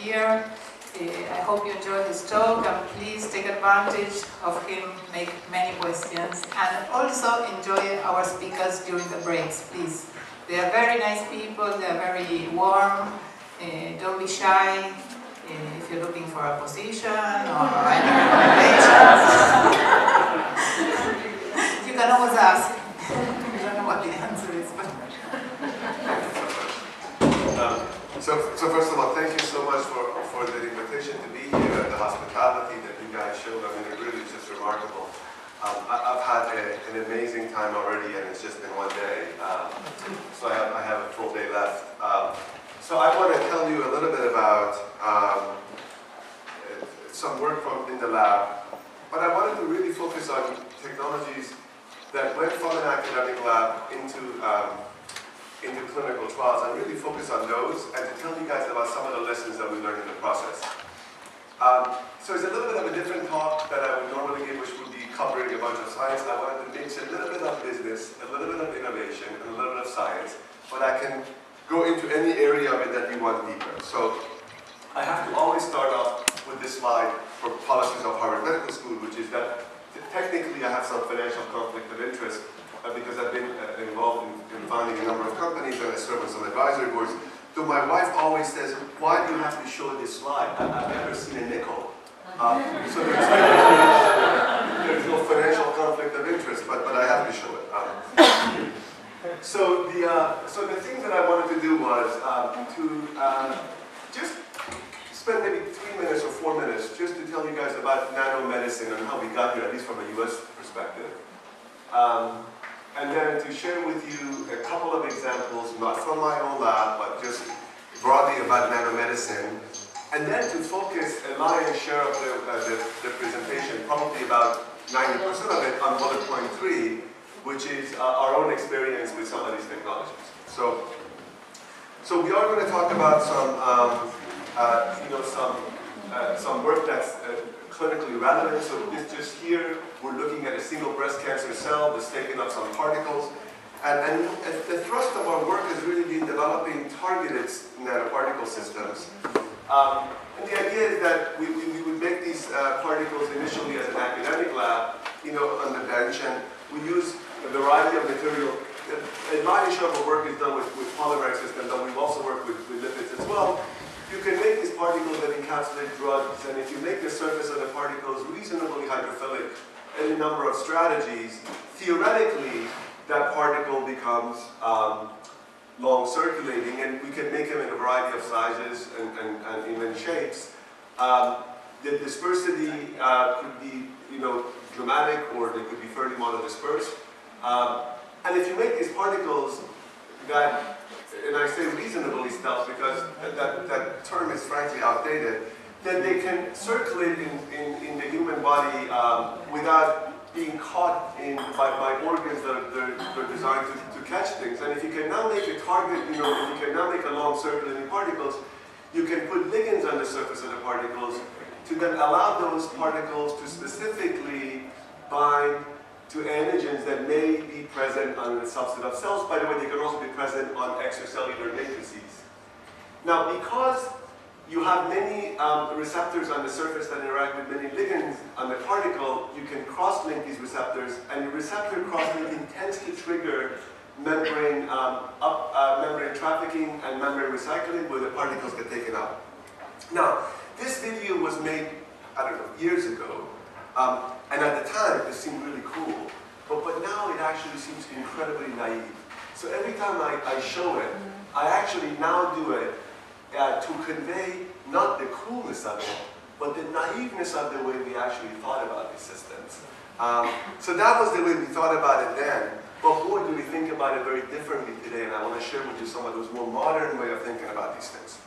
here. I hope you enjoyed his talk, and please take advantage of him, make many questions, and also enjoy our speakers during the breaks, please. They are very nice people, they are very warm, don't be shy if you're looking for a position or any recommendations. You can always ask. I don't know what the answer is, but... So first of all, thank you so much for the invitation to be here and the hospitality that you guys showed. I mean, it really is just remarkable. I've had an amazing time already, and it's just been one day. So I have a full day left. So I want to tell you a little bit about some work in the lab, but I wanted to really focus on technologies that went from an academic lab into clinical trials, and really focus on those, and to tell you guys about some of the lessons that we learned in the process. So it's a little bit of a different talk that I would normally give, which would be covering a bunch of science. I wanted to mix a little bit of business, a little bit of innovation, and a little bit of science, but I can go into any area of it that you want deeper. So I have to always start off with this slide for policies of Harvard Medical School, which is that technically I have some financial conflict of interest because I've been involved in founding a number of companies and I serve on some advisory boards. So my wife always says, why do you have to show this slide? I've never seen a nickel. So there's no financial conflict of interest, but I have to show it. So the thing that I wanted to do was to just spend maybe 3 minutes or 4 minutes just to tell you guys about nanomedicine and how we got here, at least from a US perspective. And then to share with you a couple of examples, not from my own lab, but just broadly about nanomedicine. And then to focus a lion's share of the presentation, probably about 90% of it, on bullet point 3, which is our own experience with some of these technologies. So we are going to talk about some work that's clinically relevant. So this just here, we're looking at a single breast cancer cell that's taken up some particles. And the thrust of our work has really been developing targeted nanoparticle systems. And the idea is that we would make these particles initially as an academic lab, on the bench, and we use a variety of material. A large share of our work is done with polymeric systems, but we've also worked with lipids as well. You can make these particles that encapsulate drugs, and if you make the surface of the particles reasonably hydrophilic in a number of strategies, theoretically, that particle becomes long circulating, and we can make them in a variety of sizes and even shapes. The dispersity could be, dramatic, or they could be fairly monodispersed. And if you make these particles that, and I say reasonably stealth because that term is frankly outdated, then they can circulate in the human body without being caught by organs that they're designed to catch things. And if you can now make a target, if you can now make a long circulating particles, you can put ligands on the surface of the particles to then allow those particles to specifically bind to antigens that may be present on a subset of cells. By the way, they can also be present on extracellular matrices. Now, because you have many receptors on the surface that interact with many ligands on the particle, you can cross-link these receptors, and the receptor cross-linking tends to trigger membrane trafficking and membrane recycling where the particles get taken up. Now, this video was made, I don't know, years ago, and at the time it seemed really cool, but now it actually seems incredibly naive. So every time I show it, I actually now do it to convey not the coolness of it, but the naiveness of the way we actually thought about these systems. So that was the way we thought about it then, but boy, do we think about it very differently today, and I want to share with you some of those more modern way of thinking about these things.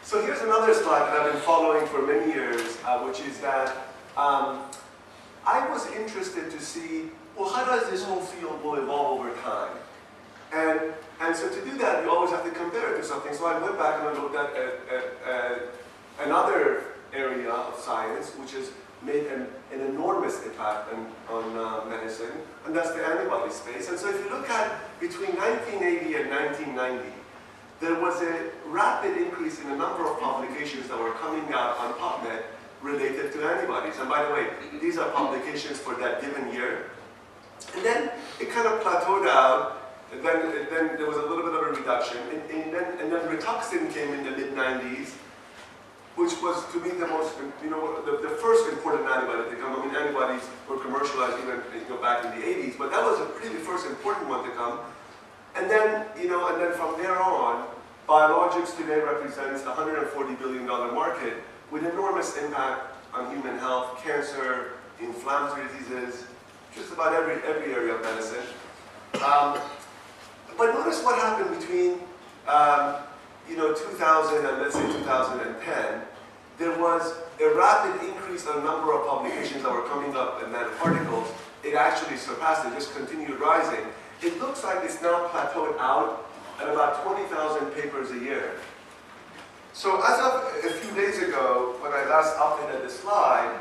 So here's another slide that I've been following for many years, which is that I was interested to see, well, how does this whole field will evolve over time? And so to do that, you always have to compare it to something. So I went back and I looked at another area of science, which has made an enormous impact on medicine, and that's the antibody space. And so if you look at between 1980 and 1990, there was a rapid increase in the number of publications that were coming out on PubMed related to antibodies. And by the way, these are publications for that given year. And then it kind of plateaued out, and then there was a little bit of a reduction. And then Rituxan came in the mid-90s, which was, to me, the most, the first important antibody to come. I mean, antibodies were commercialized even back in the 80s, but that was really the first important one to come. And then, and then from there on, biologics today represents a $140 billion market with enormous impact on human health, cancer, inflammatory diseases, just about every area of medicine. But notice what happened between 2000 and let's say 2010. There was a rapid increase in the number of publications that were coming up in nanoparticles. It actually surpassed it, just continued rising. It looks like it's now plateaued out at about 20,000 papers a year. So as of a few days ago, when I last updated the slide,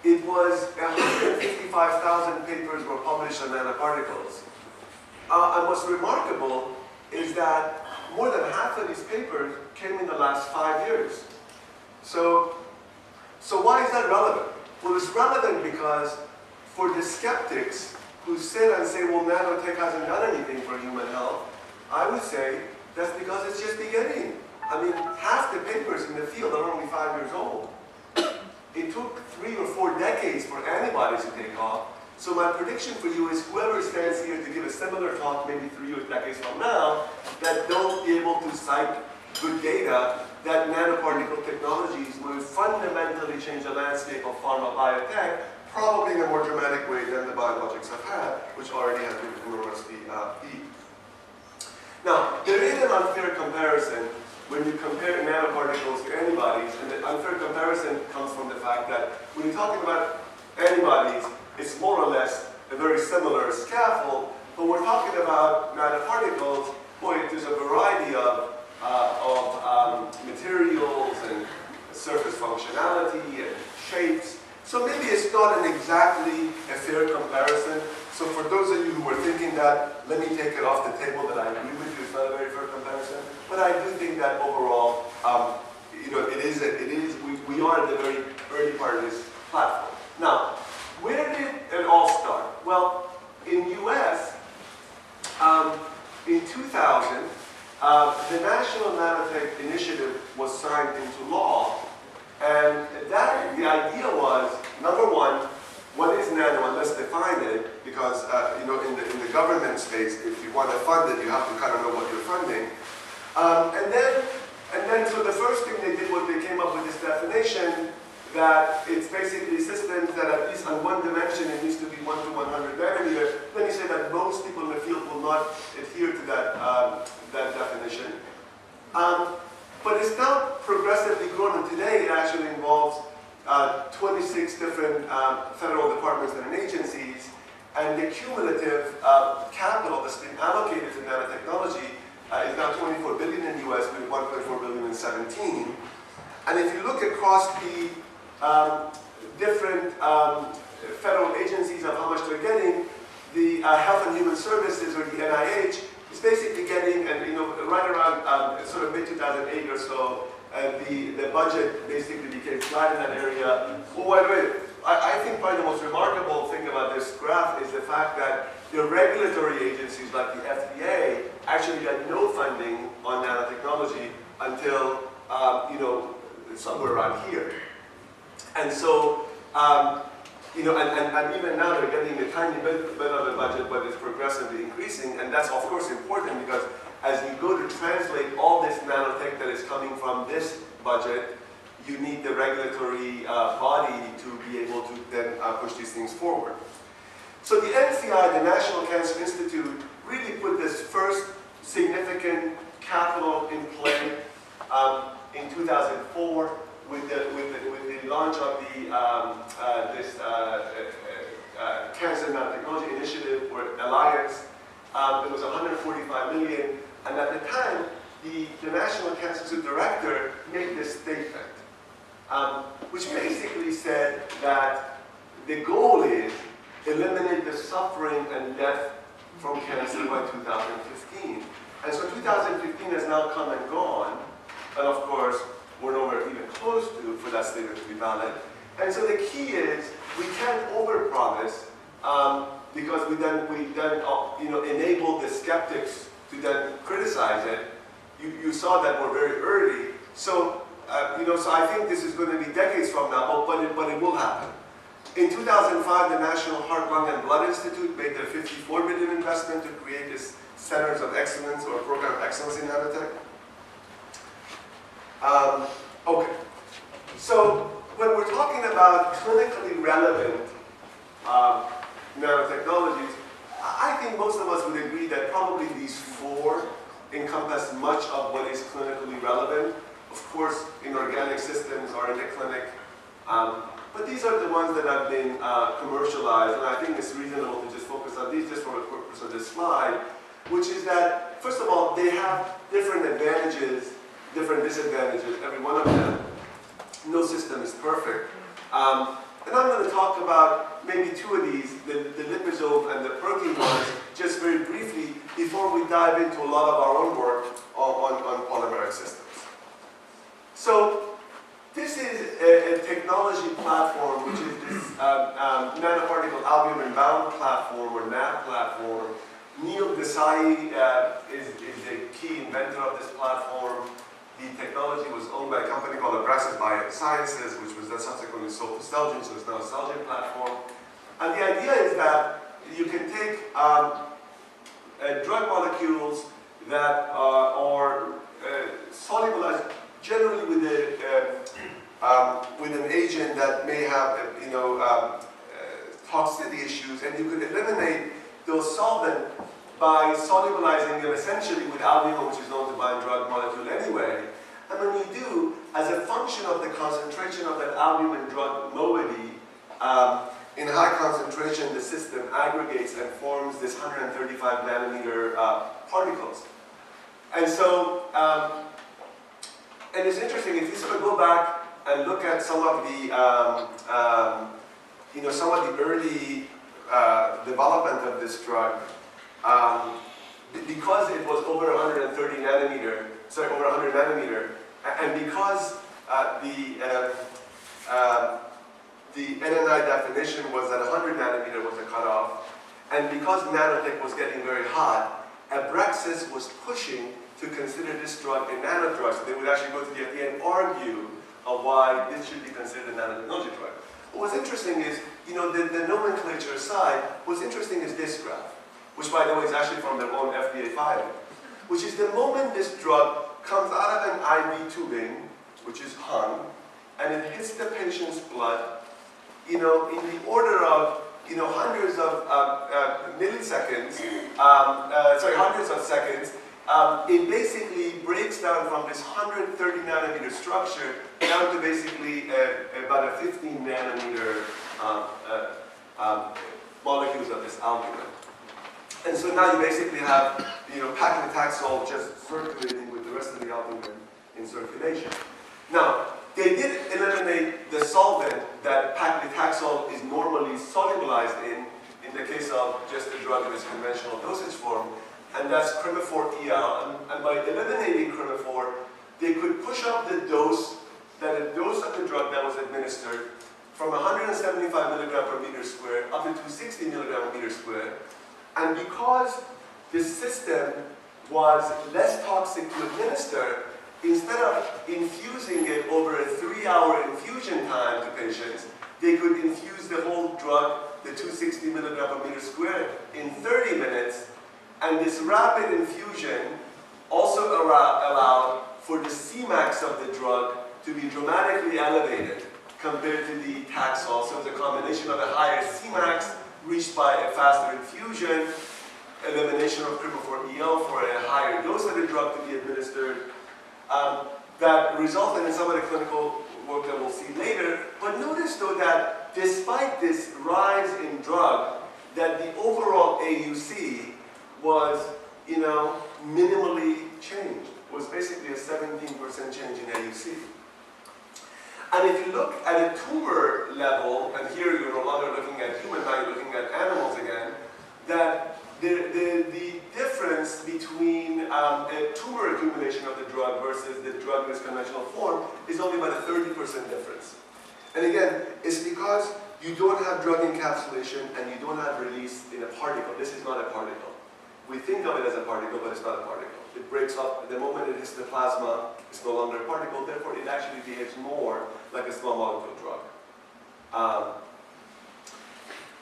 it was 155,000 papers were published on nanoparticles. And what's remarkable is that more than half of these papers came in the last 5 years. So why is that relevant? Well, it's relevant because for the skeptics who sit and say, well, nanotech hasn't done anything for human health, I would say that's because it's just beginning. I mean, half the papers in the field are only 5 years old. It took 3 or 4 decades for antibodies to take off. So my prediction for you is whoever stands here to give a similar talk maybe 3 decades from now, that they'll be able to cite good data that nanoparticle technologies will fundamentally change the landscape of pharma biotech, probably in a more dramatic way than the biologics have had, which already have been enormously deep. Now, there is an unfair comparison when you compare nanoparticles to antibodies, and the unfair comparison comes from the fact that when you're talking about antibodies, it's more or less a very similar scaffold, but we're talking about nanoparticles, boy, there's a variety of materials and surface functionality and shapes. So maybe it's not exactly a fair comparison. So for those of you who were thinking that, let me take it off the table that I agree with you, it's not a very fair comparison. But I do think that overall, we are at the very early part of this platform. Now, where did it all start? Well, in US, in 2000, the National Nanotech Initiative was signed into law. And the idea was, number one, what is nano, and let's define it, because in the government space, if you want to fund it, you have to kind of know what you're funding. And then so the first thing they did was they came up with this definition that it's basically systems that at least on one dimension it needs to be 1 to 100 nanometer. Then you say that most people in the field will not adhere to that definition. But it's now progressively grown, and today it actually involves 26 different federal departments and agencies, and the cumulative capital that's been allocated to nanotechnology is now $24 billion in the US with $1.4 billion in 17. And if you look across the different federal agencies of how much they're getting, the Health and Human Services, or the NIH, is basically getting, and right around sort of mid-2008 or so, the budget basically became flat in that area. Oh, wait, I think probably the most remarkable thing about this graph is the fact that the regulatory agencies like the FDA actually got no funding on nanotechnology until, somewhere around here. And so, and even now they're getting a tiny bit of a budget, but it's progressively increasing, and that's of course important because as you go to translate all this nanotech that is coming from this budget, you need the regulatory body to be able to then push these things forward. So the NCI, the National Cancer Institute, really put this first significant capital in play in 2004 with the launch of the Cancer Nanotechnology Initiative, or Alliance. It was $145 million, and at the time, the National Cancer Institute director made this statement, which basically said that the goal is eliminate the suffering and death from cancer by 2015. And so 2015 has now come and gone, and of course, we're nowhere even close to for that statement to be valid. And so the key is we can't overpromise because we then enable the skeptics to then criticize it. You saw that we're very early, so so I think this is going to be decades from now, but it will happen. In 2005, the National Heart, Lung, and Blood Institute made their $54 million investment to create this Centers of Excellence or Program of Excellence in nanotech. Okay, so when we're talking about clinically relevant nanotechnologies, I think most of us would agree that probably these four encompass much of what is clinically relevant. Of course, inorganic systems are in the clinic, but these are the ones that have been commercialized, and I think it's reasonable to just focus on these just for the purpose of this slide, which is that, first of all, they have different advantages, different disadvantages, every one of them. No system is perfect. And I'm going to talk about maybe two of these, the liposome and the protein ones, just very briefly before we dive into a lot of our own work on polymeric systems. So this is a technology platform, which is this nanoparticle albumin-bound platform, or NAP platform. Neil Desai is the key inventor of this platform. The technology was owned by a company called Abraxas Biosciences, which was then subsequently sold to Celgene, so it's now a Celgene platform. And the idea is that you can take drug molecules that are solubilized generally with an agent that may have toxicity issues, and you could eliminate those solvents by solubilizing them essentially with albumin, which is known to bind drug molecule anyway. And when you do, as a function of the concentration of that albumin drug moiety, in high concentration, the system aggregates and forms this 135 nanometer particles. And so, and it's interesting, if you sort of go back and look at some of the, some of the early development of this drug, because it was over 130 nanometer, sorry, over 100 nanometer, and because the NNI definition was that 100 nanometer was the cutoff, and because nanotech was getting very hot, Abraxas was pushing to consider this drug a nanodrug. So they would actually go to the FDA and argue of why this should be considered a nanotechnology drug. But what's interesting is, the nomenclature aside, what's interesting is this graph, which by the way is actually from their own FDA filing, which is the moment this drug comes out of an IV tubing, which is hung, and it hits the patient's blood, in the order of, hundreds of milliseconds, hundreds of seconds, it basically breaks down from this 130 nanometer structure down to basically about a 15 nanometer molecules of this albumin. And so now you basically have, paclitaxel just circulating with the rest of the albumin in circulation. Now, they did eliminate the solvent that paclitaxel is normally solubilized in the case of just a drug in its conventional dosage form, and that's cremaphore-EL. And by eliminating cremaphore, they could push up the dose, the dose of the drug that was administered from 175 milligram per meter squared up to 260 milligram per meter squared. And because this system was less toxic to administer, instead of infusing it over a 3-hour infusion time to patients, they could infuse the whole drug, the 260 milligram per meter squared, in 30 minutes. And this rapid infusion also allowed for the Cmax of the drug to be dramatically elevated compared to the Taxol. So it was a combination of a higher Cmax reached by a faster infusion, elimination of cremaphore-EL for a higher dose of the drug to be administered, that resulted in some of the clinical work that we'll see later. But notice though that despite this rise in drug, that the overall AUC was, minimally changed. It was basically a 17% change in AUC. And if you look at a tumor level, and here you're no longer looking at human, now you're looking at animals again, that the difference between a tumor accumulation of the drug versus the drug in its conventional form is only about a 30% difference. And again, it's because you don't have drug encapsulation and you don't have release in a particle. This is not a particle. We think of it as a particle, but it's not a particle. It breaks up. The moment it hits the plasma, it's no longer a particle. Therefore, it actually behaves more like a small molecule drug.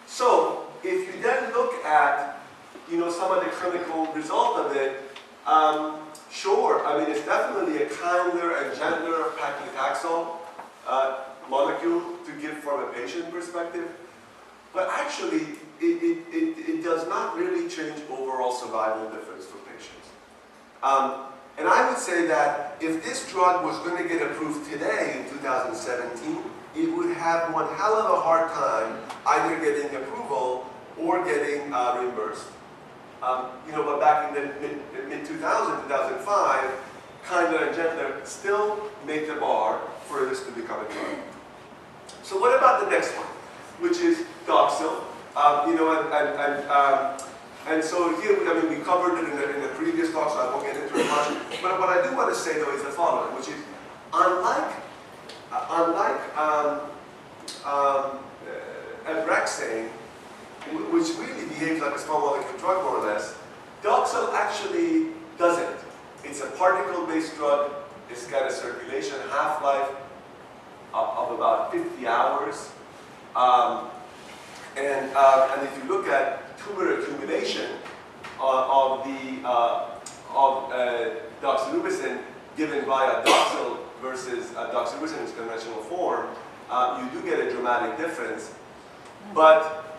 So, if you then look at some of the clinical result of it, sure, I mean, it's definitely a kinder and gentler paclitaxel molecule to give from a patient perspective, but actually, it does not really change overall survival difference for patients. And I would say that if this drug was going to get approved today in 2017, it would have one hell of a hard time either getting approval or getting reimbursed. But back in the mid-2000s, 2005, kinder and gentler still make the bar for this to become a drug. So what about the next one, which is Doxil? And so here, I mean, we covered it in the previous talk, so I won't get into it much. But what I do want to say, though, is the following, which is, unlike Abraxane, which really behaves like a small molecule drug, more or less, Doxil actually doesn't. It's a particle-based drug. It's got a circulation half-life of about 50 hours. And if you look at tumor accumulation of doxorubicin given via Doxil versus doxorubicin in its conventional form, you do get a dramatic difference. But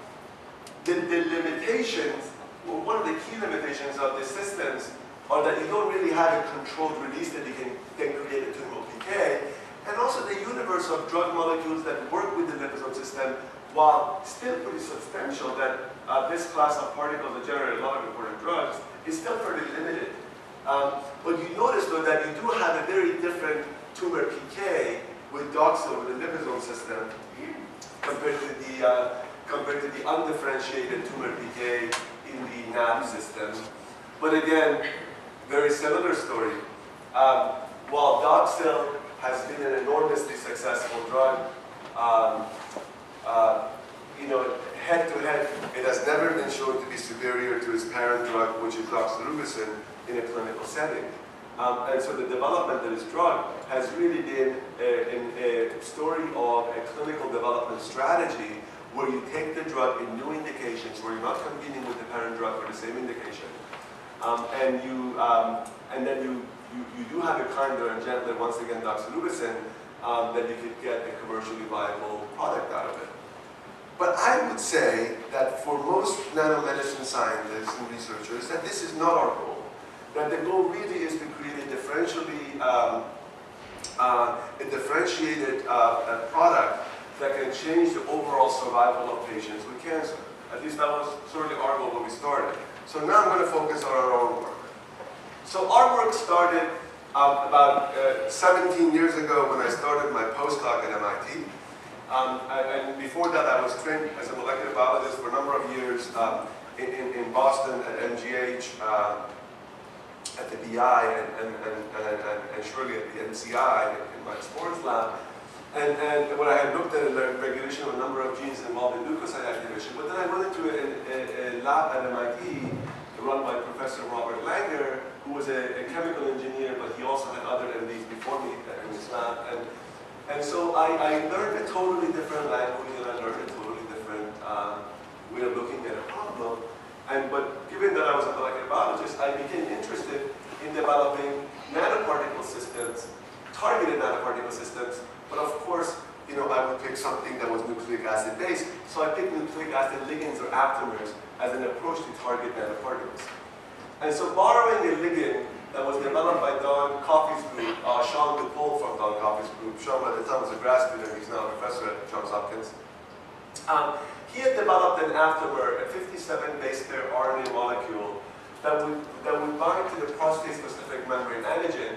the limitations, well, one of the key limitations of the systems are that you don't really have a controlled release that you can then create a tumoral PK, and also the universe of drug molecules that work with the liposome system, while still pretty substantial, that this class of particles that generate a lot of important drugs is still fairly limited. But you notice, though, that you do have a very different tumor PK with Doxil, with the liposome system, compared to the undifferentiated tumor PK in the NAB system. But again, very similar story. While Doxil has been an enormously successful drug, head-to-head, it has never been shown to be superior to its parent drug, which is doxorubicin, in a clinical setting. And so the development of this drug has really been a story of a clinical development strategy where you take the drug in new indications, where you're not competing with the parent drug for the same indication, and then you do have a kinder and gentler, once again, doxorubicin, that you could get a commercially viable product out of it. But I would say that for most nanomedicine scientists and researchers, that this is not our goal. That the goal really is to create a differentiated product that can change the overall survival of patients with cancer. At least that was certainly our goal when we started. So now I'm going to focus on our own work. So our work started about 17 years ago when I started my postdoc at MIT. And before that, I was trained as a molecular biologist for a number of years in Boston at MGH, at the BI, and surely at the NCI in my sports lab. And when I had looked at the regulation of a number of genes involved in leukocyte activation, but then I went into a lab at MIT run by Professor Robert Langer, who was a chemical engineer, but he also had other MDs before me in his lab. And so I learned a totally different language, and I learned a totally different way of looking at a problem. But given that I was a molecular biologist, I became interested in developing nanoparticle systems, targeted nanoparticle systems. But of course, I would pick something that was nucleic acid based. So I picked nucleic acid ligands or aptamers as an approach to target nanoparticles. And so borrowing a ligand that was developed by Don Coffey's group, Sean DuPole from Don Coffey's group. Sean at the time was a grad student, he's now a professor at Johns Hopkins. He had developed an aptamer, a 57 base pair RNA molecule that would bind to the prostate-specific membrane antigen.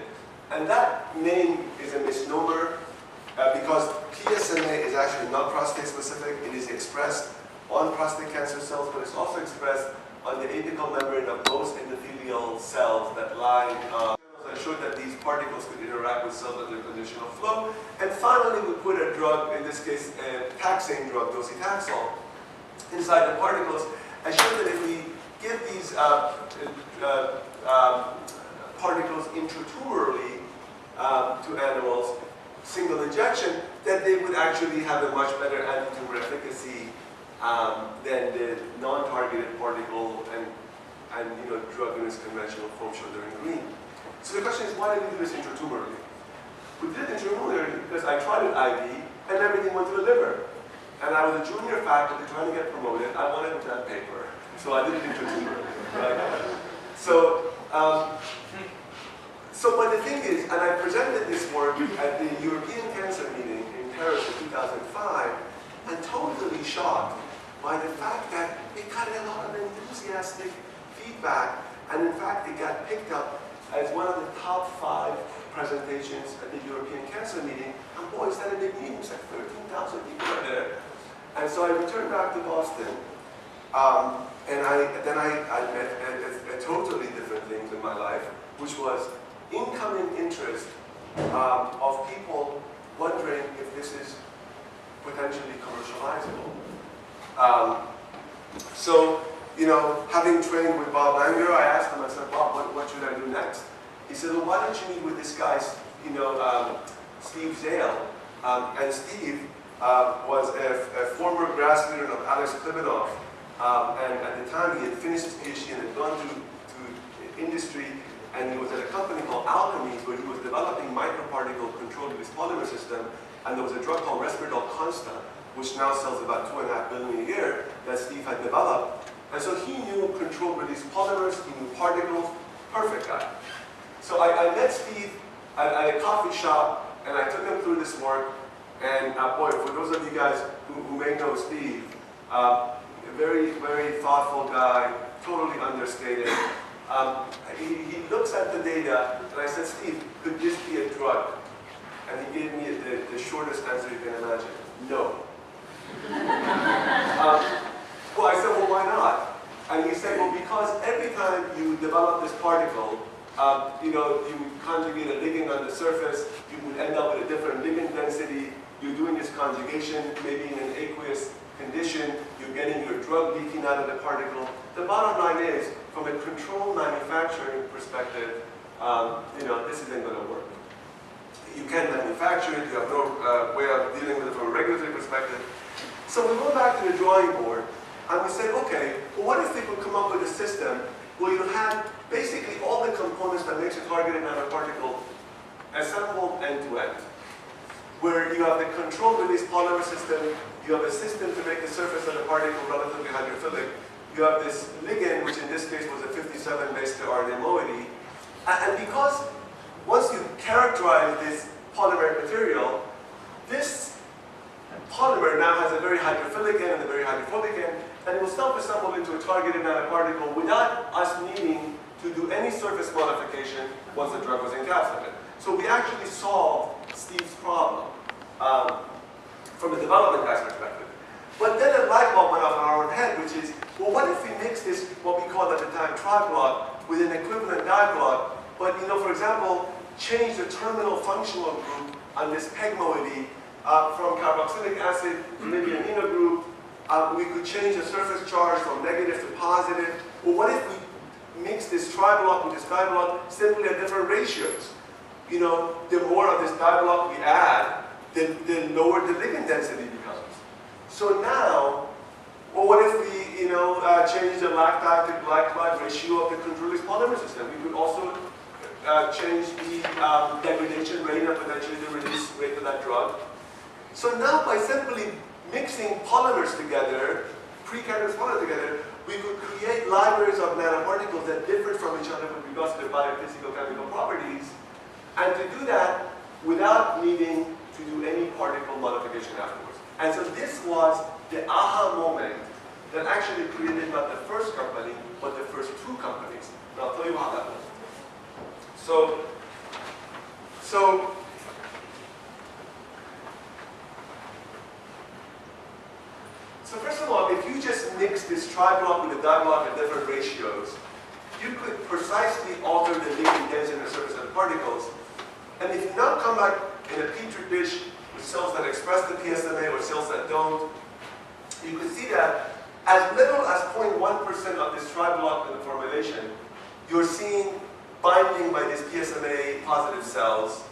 And that name is a misnomer because PSMA is actually not prostate-specific. It is expressed on prostate cancer cells, but it's also expressed on the apical membrane of most endothelial cells that line. I showed that these particles could interact with cells under conditional flow. And finally, we put a drug, in this case, a taxane drug, docetaxel, inside the particles. I showed that if we give these particles intratumorally to animals, single injection, that they would actually have a much better anti-tumor efficacy than the non-targeted particle and drug in its conventional form shown there in green. So the question is, why did we do this intratumorally? We did it intratumorally because I tried it IV and everything went to the liver. And I was a junior faculty trying to get promoted. I wanted that paper, so I did it intratumorally. Right? But the thing is, and I presented this work at the European Cancer Meeting in Paris in 2005, and totally shocked by the fact that it got a lot of enthusiastic feedback, and in fact it got picked up as one of the top 5 presentations at the European Cancer Meeting. And boy, is that a big meeting, it's like 13,000 people are there. And so I returned back to Boston, and then I met a totally different things in my life, which was incoming interest of people wondering if this is potentially commercializable. So, having trained with Bob Langer, I asked him, I said, Bob, what should I do next? He said, well, why don't you meet with this guy, Steve Zale. And Steve was a former grad student of Alex Klibanoff. And at the time, he had finished his PhD and had gone to industry, and he was at a company called Alchemy, where he was developing microparticle controlled release polymer system, and there was a drug called Resveratrol Consta, which now sells about $2.5 billion a year, that Steve had developed. And so he knew controlled release polymers, he knew particles, perfect guy. So I met Steve at a coffee shop, and I took him through this work, and boy, for those of you guys who may know Steve, a very, very thoughtful guy, totally understated. He looks at the data, and I said, Steve, could this be a drug? And he gave me the shortest answer you can imagine, no. Well, I said, well, why not? And he said, well, because every time you develop this particle, you would conjugate a ligand on the surface, you would end up with a different ligand density, you're doing this conjugation, maybe in an aqueous condition, you're getting your drug leaking out of the particle. The bottom line is, from a controlled manufacturing perspective, this isn't going to work. You can't manufacture it, you have no way of dealing with it from a regulatory perspective. So we went back to the drawing board, and we said, okay, well, what if we could come up with a system where you have basically all the components that makes a targeted nanoparticle assembled end-to-end, where you have the controlled release polymer system, you have a system to make the surface of the particle relatively hydrophilic, you have this ligand, which in this case was a 57 base pair RNA moiety, and because once you characterize this polymeric material, this polymer now has a very hydrophilic end and a very hydrophobic end, and it will self-assemble into a targeted nanoparticle without us needing to do any surface modification once the drug was encapsulated. So we actually solved Steve's problem from a development guy's perspective. But then a light bulb went off in our own head, which is, well, what if we mix this, what we called at the time triblock, with an equivalent diblock, but for example, change the terminal functional group on this PEG moiety from carboxylic acid to maybe an amino group. We could change the surface charge from negative to positive. Well, what if we mix this triblock with this diblock simply at different ratios? The more of this diblock we add, the lower the ligand density becomes. So now, well, what if we, change the lactide to glycide ratio of the controlled release polymer system? We could also change the degradation rate and potentially the release rate of that drug. So now, by simply mixing polymers together, pre-catalyzed polymers together, we could create libraries of nanoparticles that differ from each other with regards to their biophysical chemical properties, and to do that without needing to do any particle modification afterwards. And so this was the aha moment that actually created not the first company, but the first 2 companies. And I'll tell you how that was. So first of all, if you just mix this tri-block with a di-block at different ratios, you could precisely alter the ligand density on the surface of the particles. And if you now come back in a petri dish with cells that express the PSMA or cells that don't, you can see that as little as 0.1% of this tri-block in the formulation, you're seeing binding by these PSMA positive cells,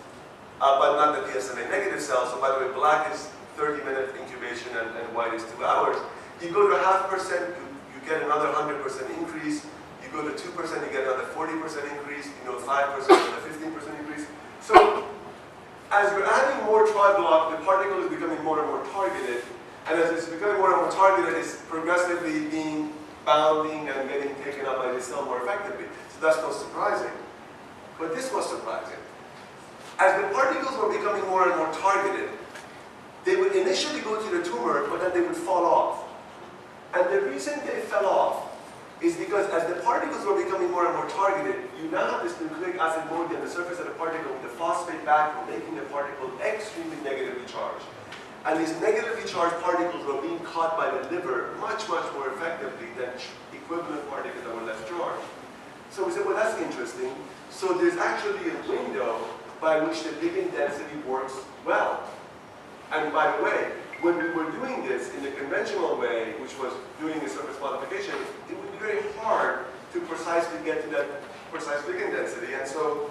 but not the PSMA negative cells. So by the way, black is 30-minute incubation and white is 2 hours. You go to 0.5%, you get another 100% increase. You go to 2%, you get another 40% increase. 5%, another 15% increase. So as you're adding more tri-block, the particle is becoming more and more targeted. And as it's becoming more and more targeted, it's progressively being bounding and getting taken up by the cell more effectively. So that's not surprising. But this was surprising. As the particles were becoming more and more targeted, they would initially go to the tumor, but then they would fall off. And the reason they fell off is because as the particles were becoming more and more targeted, you now have this nucleic acid moiety on the surface of the particle with the phosphate backbone, making the particle extremely negatively charged. And these negatively charged particles were being caught by the liver much, much more effectively than equivalent particles that were less charged. So we said, well, that's interesting. So there's actually a window by which the ligand density works well. And by the way, when we were doing this in the conventional way, which was doing a surface modification, it would be very hard to precisely get to that precise ligand density. And so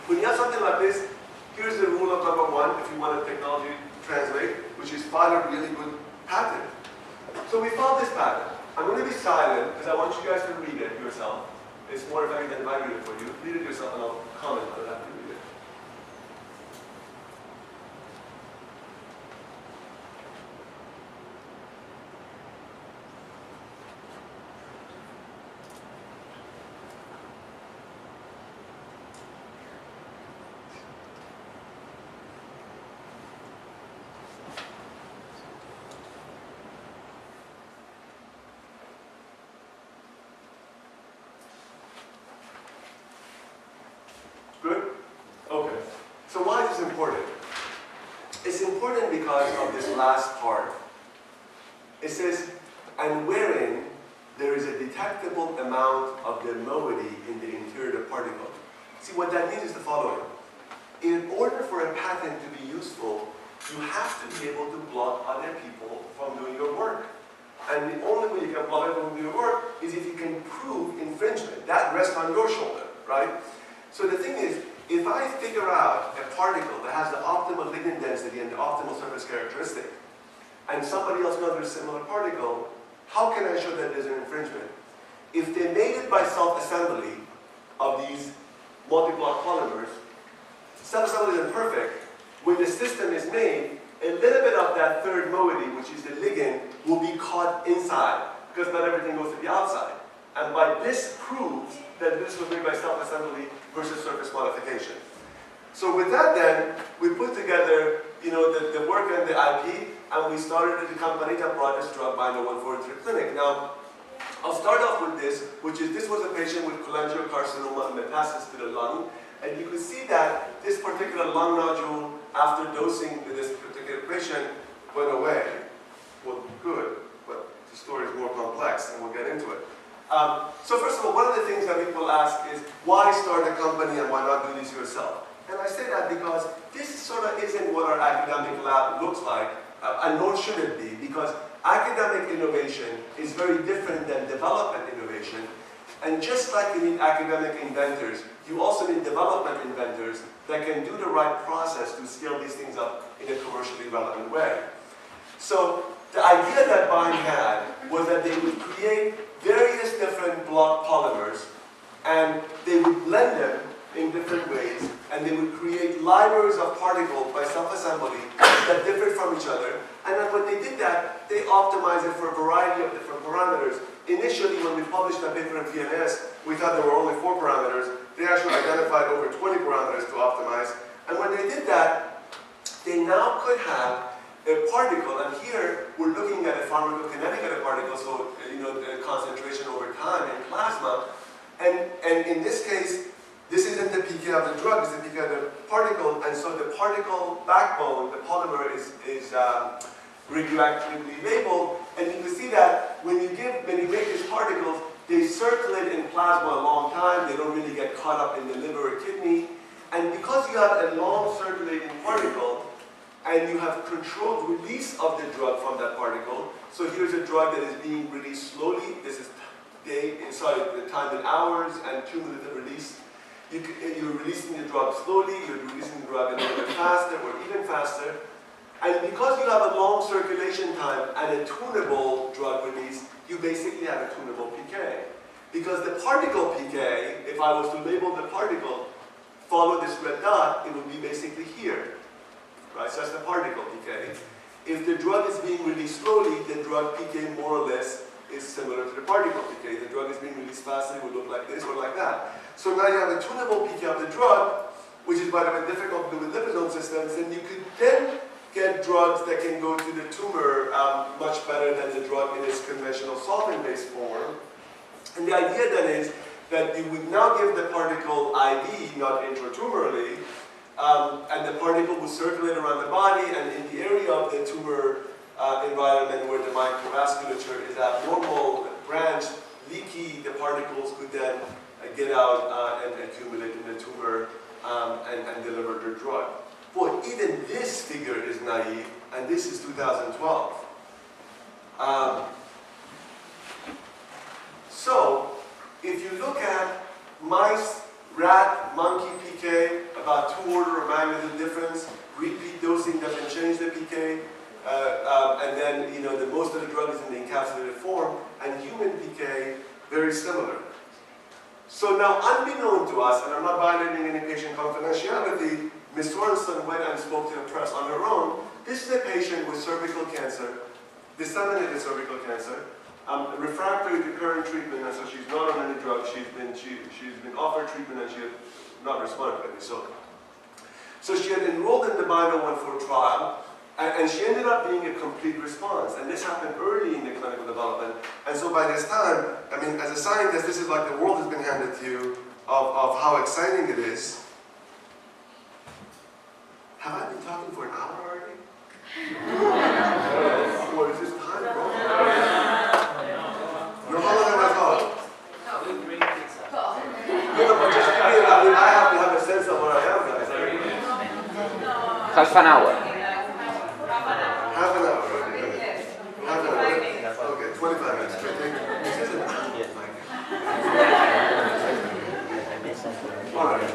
when you have something like this, here's the rule of number 1, if you want a technology translate, which is file a really good patent. So we found this patent. I'm going to be silent because I want you guys to read it yourself. It's more effective than if I read it for you. Read it yourself and I'll comment on it after you read it. Good? Okay. So why is this important? It's important because of this last part. It says, and wherein there is a detectable amount of the moiety in the interior particle. See, what that means is the following. In order for a patent to be useful, you have to be able to block other people from doing your work. And the only way you can block other people from doing your work is if you can prove infringement. That rests on your shoulder, right? So the thing is, if I figure out a particle that has the optimal ligand density and the optimal surface characteristic, and somebody else knows there's a similar particle, how can I show that there's an infringement? If they made it by self-assembly of these multi-block polymers, self-assembly is imperfect. When the system is made, a little bit of that third moiety, which is the ligand, will be caught inside, because not everything goes to the outside. And by this proves that this was made by self-assembly versus surface modification. So with that then, we put together the work and the IP, and we started the company that brought this drug BINO-143 to the clinic. Now, I'll start off with this, which is this was a patient with cholangiocarcinoma metastasis to the lung, and you can see that this particular lung nodule, after dosing with this particular patient, went away. Well, good, but the story is more complex, and we'll get into it. So first of all, one of the things that people ask is, why start a company and why not do this yourself? And I say that because this sort of isn't what our academic lab looks like, and nor should it be, because academic innovation is very different than development innovation. And just like you need academic inventors, you also need development inventors that can do the right process to scale these things up in a commercially relevant way. So the idea that BIND had was that they would create various different block polymers, and they would blend them in different ways, and they would create libraries of particles by self-assembly that differed from each other. And then when they did that, they optimized it for a variety of different parameters. Initially, when we published that paper in PNS, we thought there were only 4 parameters. They actually identified over 20 parameters to optimize. And when they did that, they now could have a particle, and here we're looking at a pharmacokinetic of the particle, so the concentration over time in plasma. And in this case, this isn't the PK of the drug, it's the PK of the particle, and so the particle backbone, the polymer, is radioactively labeled, And you can see that when you make these particles, they circulate in plasma a long time. They don't really get caught up in the liver or kidney. And because you have a long circulating particle, and you have controlled release of the drug from that particle, so here's a drug that is being released slowly. This is the time in hours and cumulative release. You're releasing the drug slowly, you're releasing the drug a little bit faster or even faster. And because you have a long circulation time and a tunable drug release, you basically have a tunable PK. Because the particle PK, if I was to label the particle, follow this red dot, it would be basically here. Right? So that's the particle PK. If the drug is being released slowly, the drug PK more or less is similar to the particle PK. The drug is being released faster, it would look like this or like that. So now you have a tunable PK of the drug, which is by the way difficult to do with lipid systems, and you could then get drugs that can go to the tumor much better than the drug in its conventional solvent-based form. And the idea then is that you would now give the particle IV, not intratumorally, and the particle will circulate around the body, and in the area of the tumor environment where the microvasculature is abnormal, branched, leaky, the particles could then get out and accumulate in the tumor and deliver their drug. Boy, even this figure is naive, and this is 2012. So, if you look at mice, rat, monkey PK, about 2 order of magnitude difference, repeat dosing doesn't change the PK, and then most of the drug is in the encapsulated form, and human PK, very similar. So now, unbeknown to us, and I'm not violating any patient confidentiality, Ms. Sorensen went and spoke to the press on her own. This is a patient with cervical cancer, disseminated cervical cancer, refractory to current treatment, and so she's not on any drug. She's been offered treatment, and she had not responded to any. So she had enrolled in the BINO-14 trial, and she ended up being a complete response. And this happened early in the clinical development. And so by this time, I mean, as a scientist, this is like the world has been handed to you of how exciting it is. Have I been talking for an hour already? Or is this time wrong? No, how long have I talked? No, but just give me, I mean, I have to have a sense of what I am, guys. Half an hour. Half an hour, okay. Half an hour. Okay, 25 minutes. All right.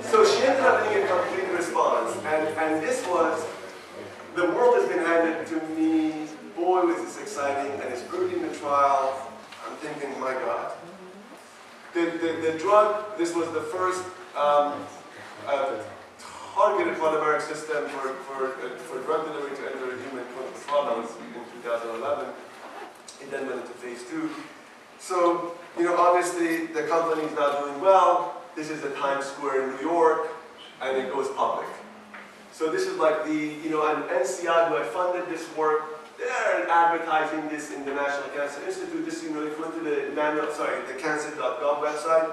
So she ended up being a complete response, and this was, the world has been handed to me. Boy, was this exciting, and it's early in the trial. I'm thinking, my God. The drug, this was the first targeted polymeric system for drug delivery to enter a human clinical trial. That was in 2011. It then went into phase 2. So, obviously the company is not doing well. This is the Times Square in New York, and it goes public. So this is like the, an NCI who had funded this work. They're advertising this in the National Cancer Institute. This, if you went to the cancer.gov website,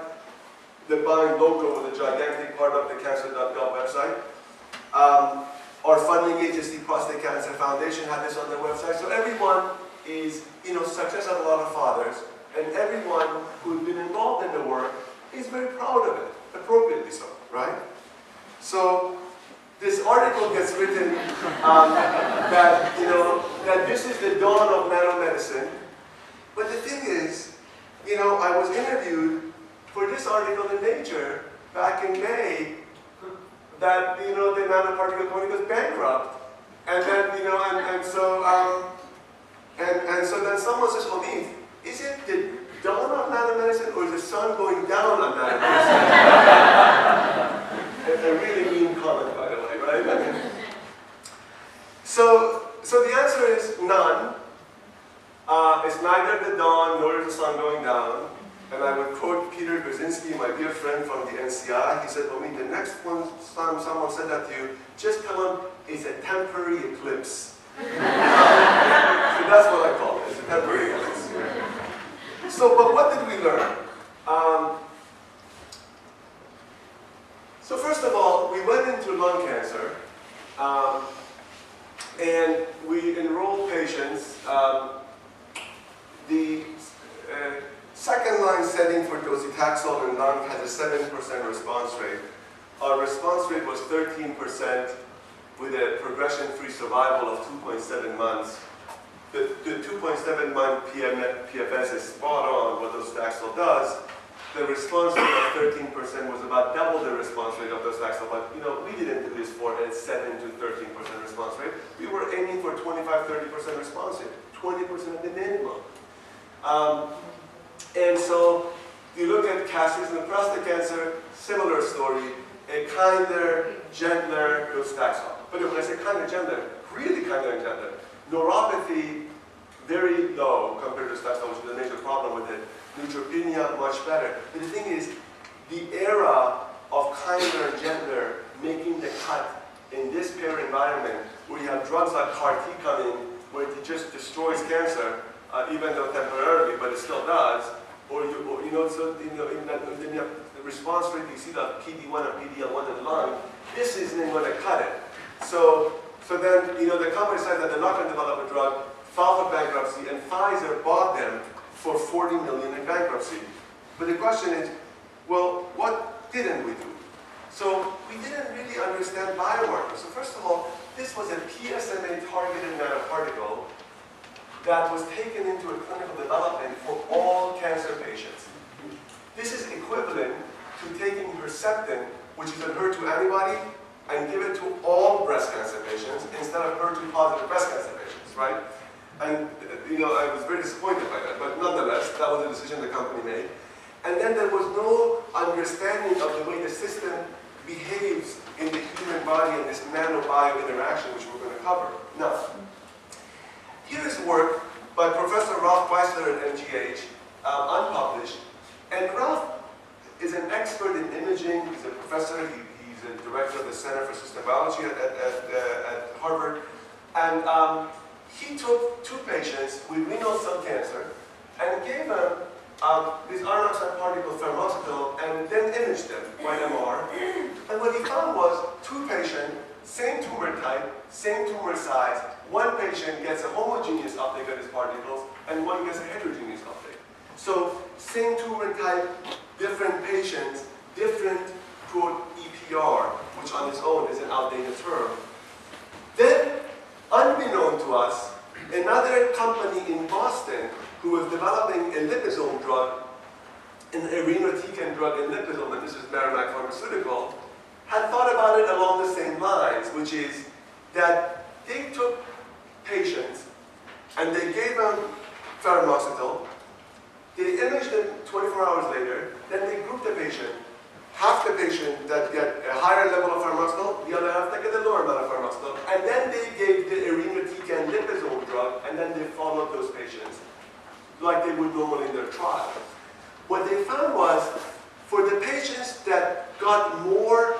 the buying logo was a gigantic part of the cancer.gov website. Our funding agency, Prostate Cancer Foundation, had this on their website. So everyone is, success has a lot of fathers, and everyone who's been involved in the work is very proud of it, appropriately so, right? So this article gets written that this is the dawn of nanomedicine. But the thing is, I was interviewed for this article in Nature back in May that, the nanoparticle company goes bankrupt. And then, so then someone says, Omid, is it the dawn of nanomedicine or is the sun going down on nanomedicine? A really mean comment, by the way, right? So the answer is none. It's neither the dawn nor the sun going down. And I would quote Peter Brzezinski, my dear friend from the NCI. He said, Omid, the next time someone said that to you, just tell them it's a temporary eclipse. So that's what I call it, it's a temporary eclipse. So, but what did we learn? So first of all, we went into lung cancer. And we enrolled patients. The second-line setting for docetaxel in lung has a 7% response rate. Our response rate was 13% with a progression-free survival of 2.7 months. The 2.7-month PFS is spot on what docetaxel does. The response rate of 13% was about double the response rate of docetaxel, but we didn't do this for a 7 to 13% response rate. We were aiming for 25-30% response rate, 20% at the minimum. And so you look at castration prostate cancer, similar story, a kinder, gentler docetaxel. But when I say kinder, gentler, really kinder and gentler. Neuropathy, very low compared to docetaxel, which is a major problem with it. Neutropenia, much better. But the thing is, the era of kinder and gentler making the cut in this pair environment, where you have drugs like CAR T coming, where it just destroys cancer, even though temporarily, but it still does. Then you have the response rate, you see the PD-1 and PD-L1 in the lung. This isn't going to cut it. So then, the company decided that they're not going to develop a drug, filed for bankruptcy, and Pfizer bought them for $40 million in bankruptcy. But the question is, well, what didn't we do? So we didn't really understand biomarkers. So first of all, this was a PSMA-targeted nanoparticle that was taken into a clinical development for all cancer patients. This is equivalent to taking Herceptin, which is a HER2 antibody, and give it to all breast cancer patients instead of HER2-positive breast cancer patients, right? And I was very disappointed by that, but nonetheless, that was a decision the company made. And then there was no understanding of the way the system behaves in the human body and this nano-bio interaction, which we're going to cover. Now, here's work by Professor Ralph Weissler at MGH, unpublished. And Ralph is an expert in imaging. He's a professor. He's a director of the Center for System Biology at Harvard. And he took 2 patients with renal cell cancer and gave them this iron oxide particle, Farokhzad, and then imaged them by MR. And what he found was 2 patients, same tumor type, same tumor size. One patient gets a homogeneous uptake of these particles, and one gets a heterogeneous uptake. So same tumor type, different patients, different, quote, EPR, which on its own is an outdated term. Then, unbeknown to us, another company in Boston who was developing a liposome drug, an irinotecan drug in liposome, and this is Merrimack Pharmaceutical, had thought about it along the same lines, which is that they took patients and they gave them Farokhzad, they imaged them 24 hours later, then they grouped the patient. Half the patient that get a higher level of Farokhzad, the other half that get a lower amount of Farokhzad, and then they gave the irinotecan liposome drug, and then they followed those patients like they would normally in their trial. What they found was, for the patients that got more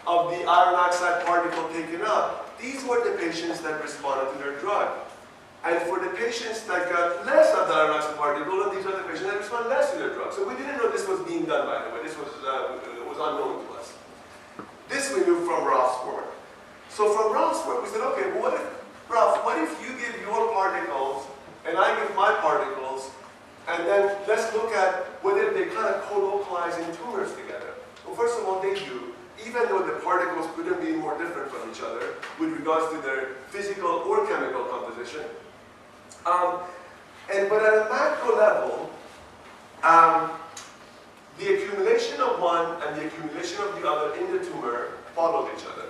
of the iron oxide particle taken up, these were the patients that responded to their drug. And for the patients that got less of the iron oxide particle, these are the patients that respond less to their drug. So we didn't know this was being done, by the way. This was unknown to us. This we knew from Ralph's work. So from Ralph's work, we said, okay, well, Ralph, what if you give your particles and I give my particles, and then let's look at whether they kind of co-localize in tumors together. Well, first of all, they do, even though the particles couldn't be more different from each other with regards to their physical or chemical composition. But at a macro level, the accumulation of one and the accumulation of the other in the tumor followed each other.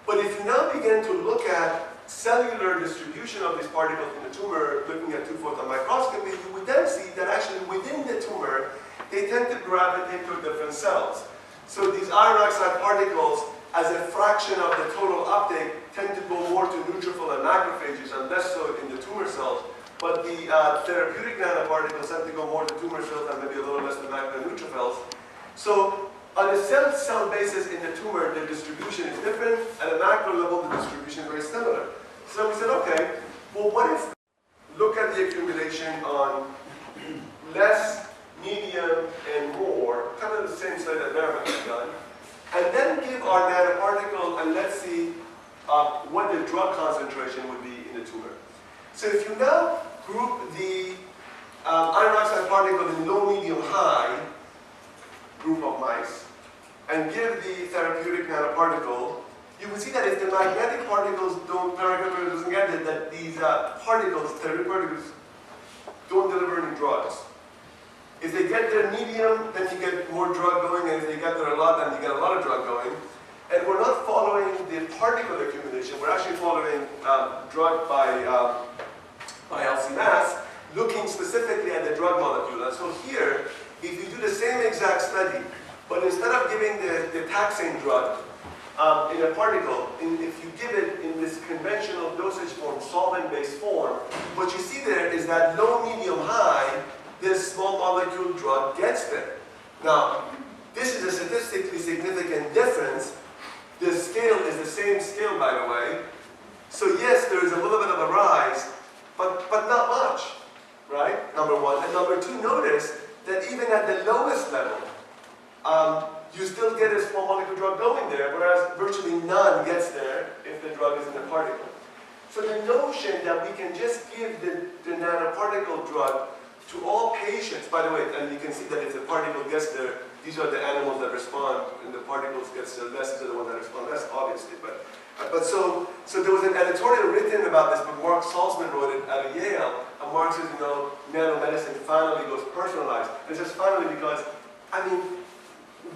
But if you now begin to look at cellular distribution of these particles in the tumor, looking at 2-photon microscopy, you would then see that actually within the tumor, they tend to gravitate to different cells. So these iron oxide particles, as a fraction of the total uptake, tend to go more to neutrophil and macrophages and less so in the tumor cells. But the therapeutic nanoparticles tend to go more to tumor cells and maybe a little less to macro neutrophils. So on a cell-to-cell basis in the tumor, the distribution is different. At a macro level, the distribution is very similar. So we said, okay, well, what if look at the accumulation on less, medium, and more, kind of the same study that Merrimack has done, and then give our nanoparticle and let's see what the drug concentration would be in the tumor. So if you now group the iron oxide particle in low, medium, high group of mice and give the therapeutic nanoparticle, you will see that if the magnetic particles doesn't get it, that these therapeutic particles, don't deliver any drugs. If they get there medium, then you get more drug going, and if they get there a lot, then you get a lot of drug going. And we're not following the particle accumulation, we're actually following drug by LC mass, looking specifically at the drug molecule. And so here, if you do the same exact study, but instead of giving the taxane drug in a particle, if you give it in this conventional dosage form, solvent-based form, what you see there is that low, medium, high, this small molecule drug gets there. Now, this is a statistically significant difference. The scale is the same scale, by the way. So yes, there is a little bit of a rise, but not much, right? Number one. And number two, notice that even at the lowest level, you still get a small molecule drug going there, whereas virtually none gets there if the drug is in the particle. So the notion that we can just give the nanoparticle drug to all patients, by the way, and you can see that if the particle gets there, these are the animals that respond, and the particles get there less, these are the ones that respond less, obviously. But so there was an editorial written about this, but Mark Salzman wrote it at Yale, and Mark says, nanomedicine finally goes personalized. It's just finally because, I mean,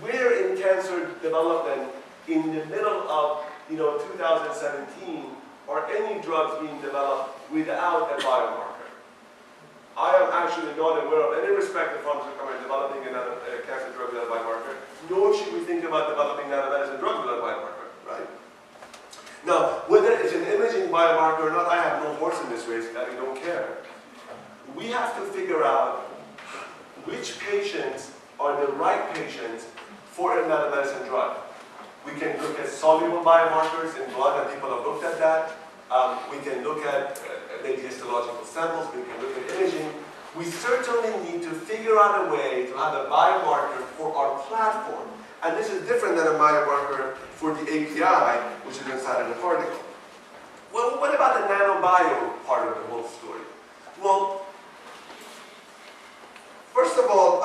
we're in cancer development in the middle of 2017, or any drugs being developed without a biomarker. I am actually not aware of any respective pharmaceutical company developing a cancer drug without a biomarker, nor should we think about developing nanomedicine drugs without a biomarker, right? Now, whether it's an imaging biomarker or not, I have no horse in this race, I don't care. We have to figure out which patients are the right patients for a nanomedicine drug. We can look at soluble biomarkers in blood, and people have looked at that. We can look at maybe histological samples, we can look at imaging. We certainly need to figure out a way to have a biomarker for our platform. And this is different than a biomarker for the API, which is inside of the particle. Well, what about the nanobio part of the whole story? Well, first of all,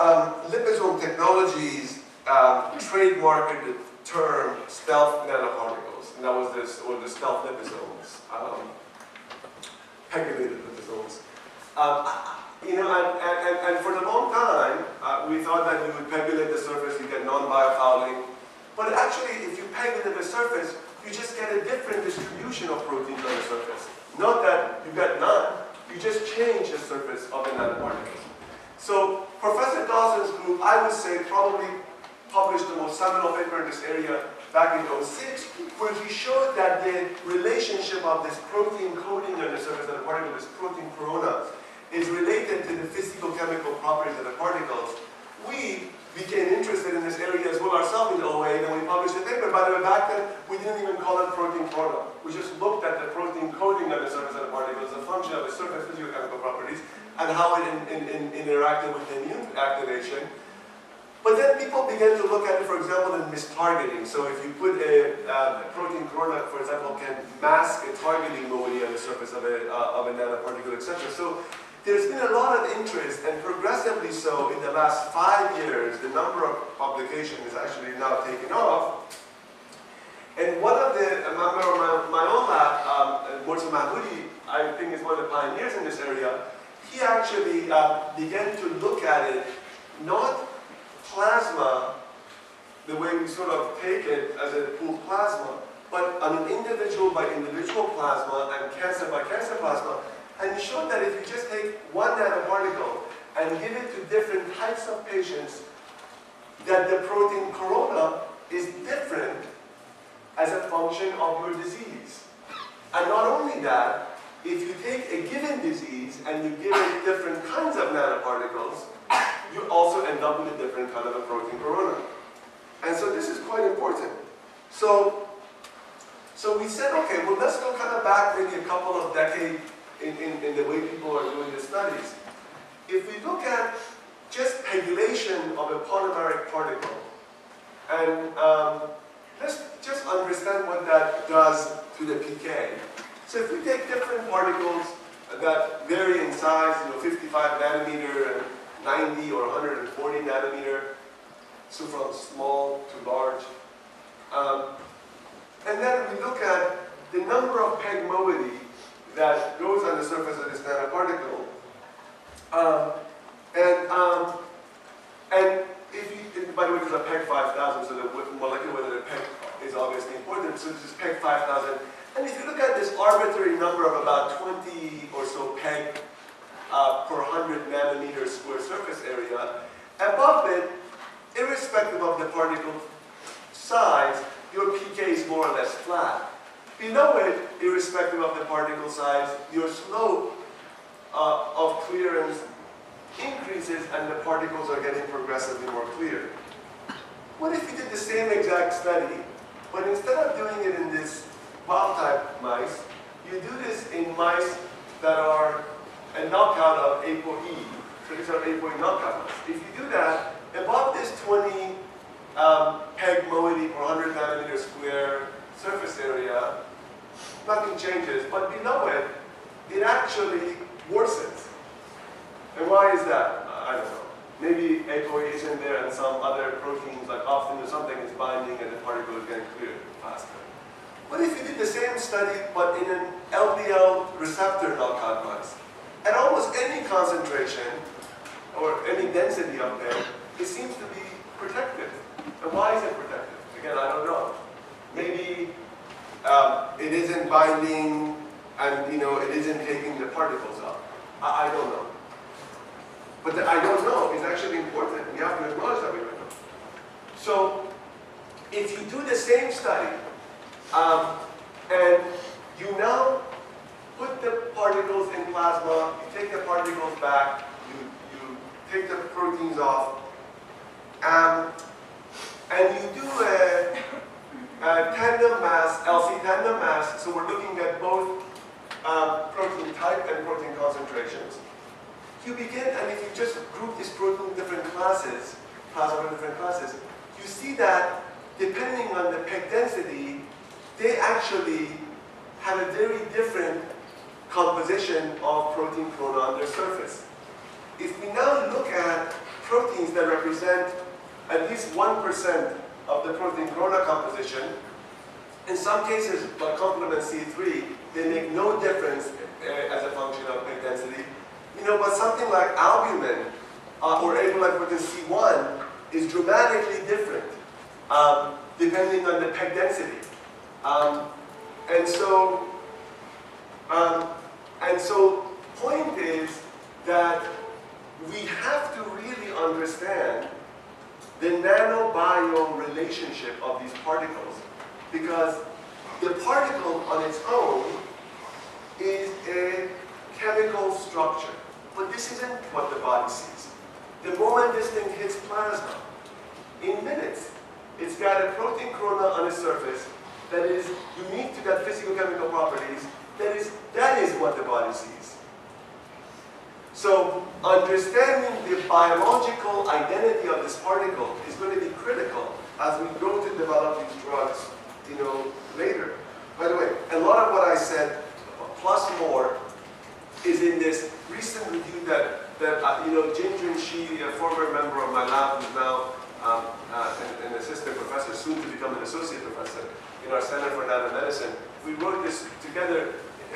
Liposome Technologies trademarked the term stealth nanoparticles, and that was the stealth liposomes, pegylated liposomes. And for a long time, we thought that you would pegylate the surface, you get non-biofouling. But actually, if you pegylate the surface, you just get a different distribution of proteins on the surface. Not that you get none, you just change the surface of the nanoparticles. So Professor Dawson's group, I would say, probably published the most seminal paper in this area back in 2006, where he showed that the relationship of this protein coating on the surface of the particle, this protein corona, is related to the physicochemical properties of the particles. We became interested in this area as well ourselves in 2008, and we published a paper. By the way, back then, we didn't even call it protein corona. We just looked at the protein coating on the surface of the particle as a function of the surface physicochemical properties and how it interacted with the immune activation. But then people began to look at it, for example, in mistargeting. So if you put a protein corona, for example, can mask a targeting moiety on the surface of a nanoparticle, etc. So there's been a lot of interest, and progressively so in the last 5 years, the number of publications is actually now taken off. And one of the, a member of my own lab, Murtaza Mahmoudi, I think is one of the pioneers in this area, he actually began to look at it, not plasma, the way we sort of take it as a pooled plasma, but on an individual by individual plasma and cancer by cancer plasma. And he showed that if you just take one nanoparticle and give it to different types of patients, that the protein corona is different as a function of your disease. And not only that, if you take a given disease and you give it different kinds of nanoparticles, you also end up with a different kind of a protein corona. And so this is quite important. So we said, okay, well, let's go kind of back maybe a couple of decades in the way people are doing the studies. If we look at just pegylation of a polymeric particle, and let's just understand what that does to the PK. So if we take different particles that vary in size, 55 nanometer and 90 or 140 nanometer, so from small to large, and then we look at the number of peg moiety that goes on the surface of this nanoparticle, and if you, by the way, this is a peg 5000, so the molecular weight of the peg is obviously important, so this is peg 5000. And if you look at this arbitrary number of about 20 or so peg per 100 nanometer square surface area, above it, irrespective of the particle size, your PK is more or less flat. Below it, irrespective of the particle size, your slope of clearance increases and the particles are getting progressively more clear. What if you did the same exact study, but instead of doing it in this wild-type mice, you do this in mice that are a knockout of ApoE. So these are ApoE knockout mice. If you do that, above this 20 peg moiety per 100 nanometer square surface area, nothing changes, but below it, it actually worsens. And why is that? I don't know. Maybe ApoE is in there and some other proteins like often or something is binding and the particle is getting cleared faster. What if you did the same study but in an LDL receptor knockout mice? At almost any concentration or any density up there, it seems to be protected. And why is it protected? Again, I don't know. Maybe it isn't binding and it isn't taking the particles up. I don't know. But the I don't know is actually important. We have to acknowledge that we don't know. So if you do the same study and you now put the particles in plasma, you take the particles back, you take the proteins off, and you do a tandem mass, LC tandem mass, so we're looking at both protein type and protein concentrations. You begin, and if you just group this protein in different classes, plasma in different classes, you see that depending on the peg density, they actually have a very different composition of protein corona on their surface. If we now look at proteins that represent at least 1% of the protein corona composition, in some cases, like complement C3, they make no difference as a function of peg density. But something like albumin or apolipoprotein C1 is dramatically different depending on the peg density. And so point is that we have to really understand the nanobiome relationship of these particles, because the particle on its own is a chemical structure, but this isn't what the body sees. The moment this thing hits plasma, in minutes, it's got a protein corona on its surface that is unique to that physicochemical properties. That is what the body sees. So understanding the biological identity of this particle is going to be critical as we go to develop these drugs, later. By the way, a lot of what I said, plus more, is in this recent review that Jinjun Shi, a former member of my lab, who's now an assistant professor, soon to become an associate professor in our Center for Nanomedicine. We wrote this together.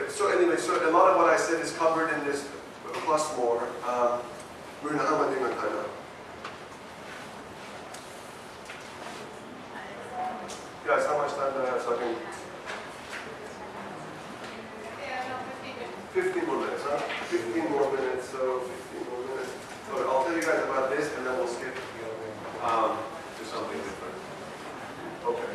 So anyway, so a lot of what I said is covered in this plus more. We're in how much time now? Guys, how much time do I have so I can? 15 more minutes, huh? 15 more minutes, so 15 more minutes. So I'll tell you guys about this and then we'll skip to something different. Okay.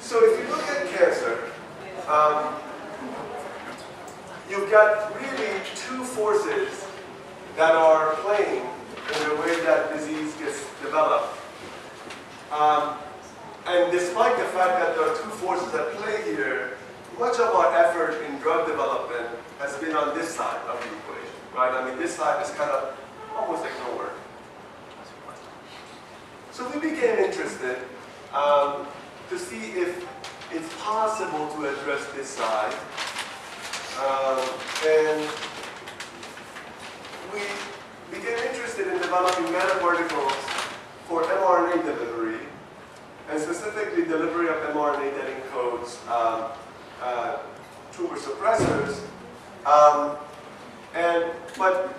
So if you look at cancer, you've got really two forces that are playing in the way that disease gets developed. And despite the fact that there are two forces at play here, much of our effort in drug development has been on this side of the equation, right? I mean, this side is kind of almost ignored. So we became interested to see if it's possible to address this side. And we became interested in developing nanoparticles for mRNA delivery, and specifically delivery of mRNA that encodes tumor suppressors. But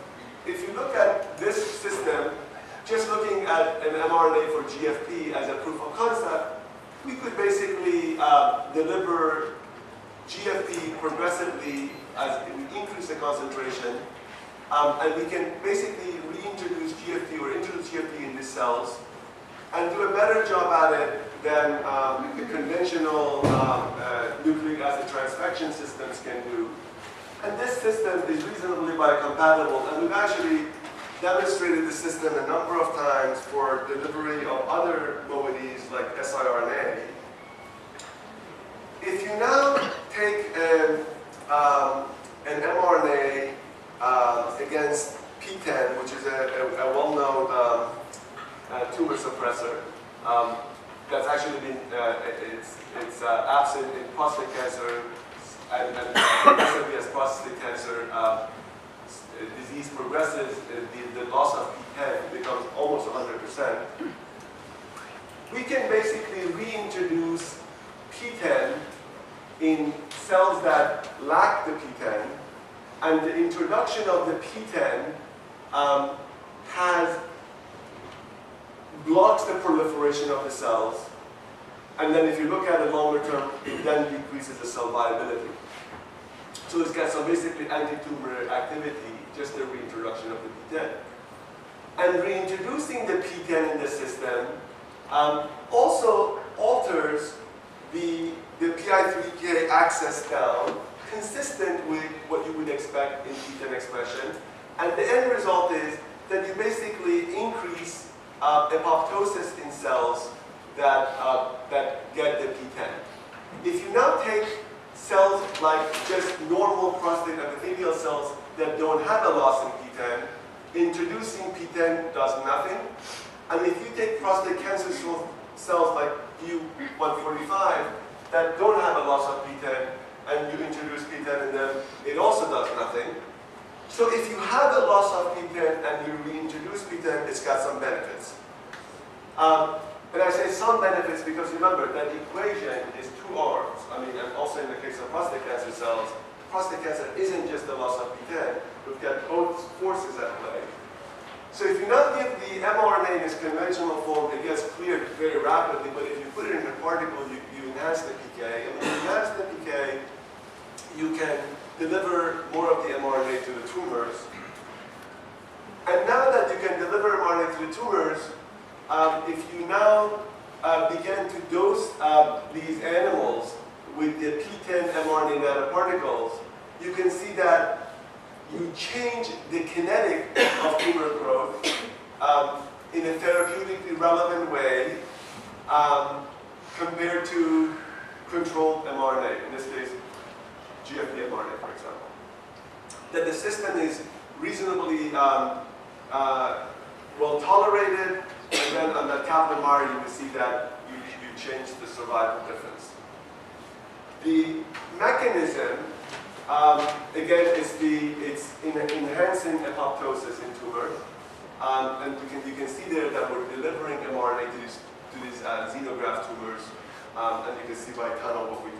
if you look at this system, just looking at an mRNA for GFP as a proof of concept, we could basically deliver GFP progressively as we increase the concentration, and we can basically reintroduce GFP or introduce GFP in these cells and do a better job at it than the conventional nucleic acid transfection systems can do. And this system is reasonably biocompatible, and we've actually demonstrated the system a number of times for delivery of other moieties like siRNA. If you now take an mRNA against P10, which is a well-known tumor suppressor, that's actually been it's absent in prostate cancer and progressively as prostate cancer disease progresses, the loss of P10 becomes almost 100%. We can basically reintroduce P10 in cells that lack the P10, and the introduction of the P10 blocks the proliferation of the cells, and then if you look at it longer term, it then decreases the cell viability. So it's got some basically anti-tumor activity, just the reintroduction of the P10. And reintroducing the P10 in the system also alters the PI3K access down, consistent with what you would expect in P10 expression. And the end result is that you basically increase apoptosis in cells that get the P10. If you now take cells like just normal prostate epithelial cells that don't have a loss in P10, introducing P10 does nothing. And if you take prostate cancer cells like U145 that don't have a loss of P10, and you introduce P10 in them, it also does nothing. So if you have a loss of P10 and you reintroduce P10, it's got some benefits. And I say some benefits because remember that equation is two arms. I mean, and also in the case of prostate cancer cells, prostate cancer isn't just the loss of P10. We've got both forces at play. So if you not give the mRNA in its conventional form, it gets cleared very rapidly, but if you put it in a particle, you enhance the PK. And when you enhance the PK, you can deliver more of the mRNA to the tumors. And now that you can deliver mRNA to the tumors, if you now begin to dose these animals with the P10 mRNA nanoparticles, you can see that you change the kinetic of tumor growth in a therapeutically relevant way compared to controlled mRNA, in this case, GFP mRNA, for example. That the system is reasonably well tolerated, and then on the Kaplan-Meier you will see that you change the survival difference. The mechanism, again, it's enhancing apoptosis in tumors, and you can see there that we're delivering mRNA to these xenograft tumors, and you can see by tunnel what we do.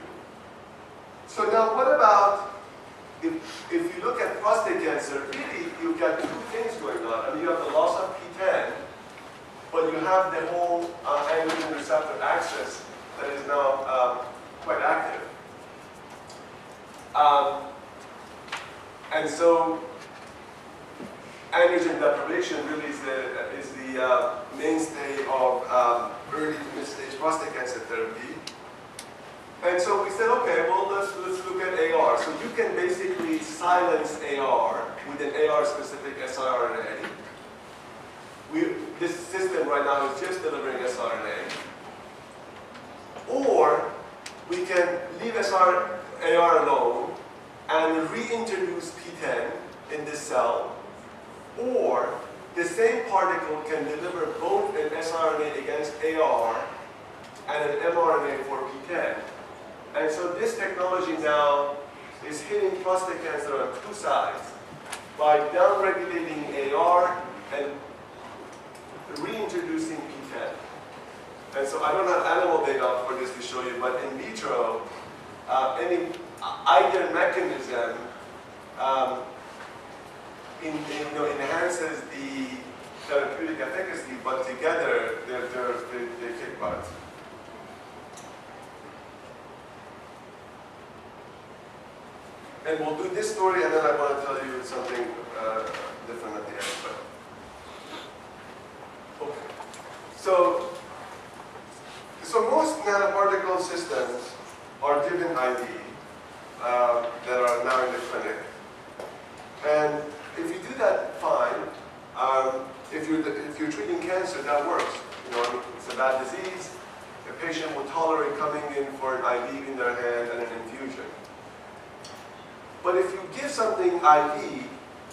So now, what about if you look at prostate cancer? Really, you've got two things going on. I mean, you have the loss of P10, but you have the whole androgen receptor axis that is now quite active. And so androgen deprivation really is the mainstay of early to mid-stage prostate cancer therapy. And so we said, okay, well, let's look at AR. So you can basically silence AR with an AR-specific siRNA. This system right now is just delivering siRNA. Or we can leave AR alone and reintroduce P10 in this cell. Or the same particle can deliver both an siRNA against AR and an mRNA for PTEN. And so this technology now is hitting prostate cancer on two sides by downregulating AR and reintroducing PTEN. And so I don't have animal data for this to show you, but in vitro, either mechanism enhances the therapeutic efficacy, but together they kick butt. And we'll do this story, and then I want to tell you something different at the end. But okay. So most nanoparticle systems are given IV that are now in the clinic. And if you do that, fine. If you're treating cancer, that works. You know, I mean, it's a bad disease. The patient will tolerate coming in for an IV in their hand and an infusion. But if you give something IV,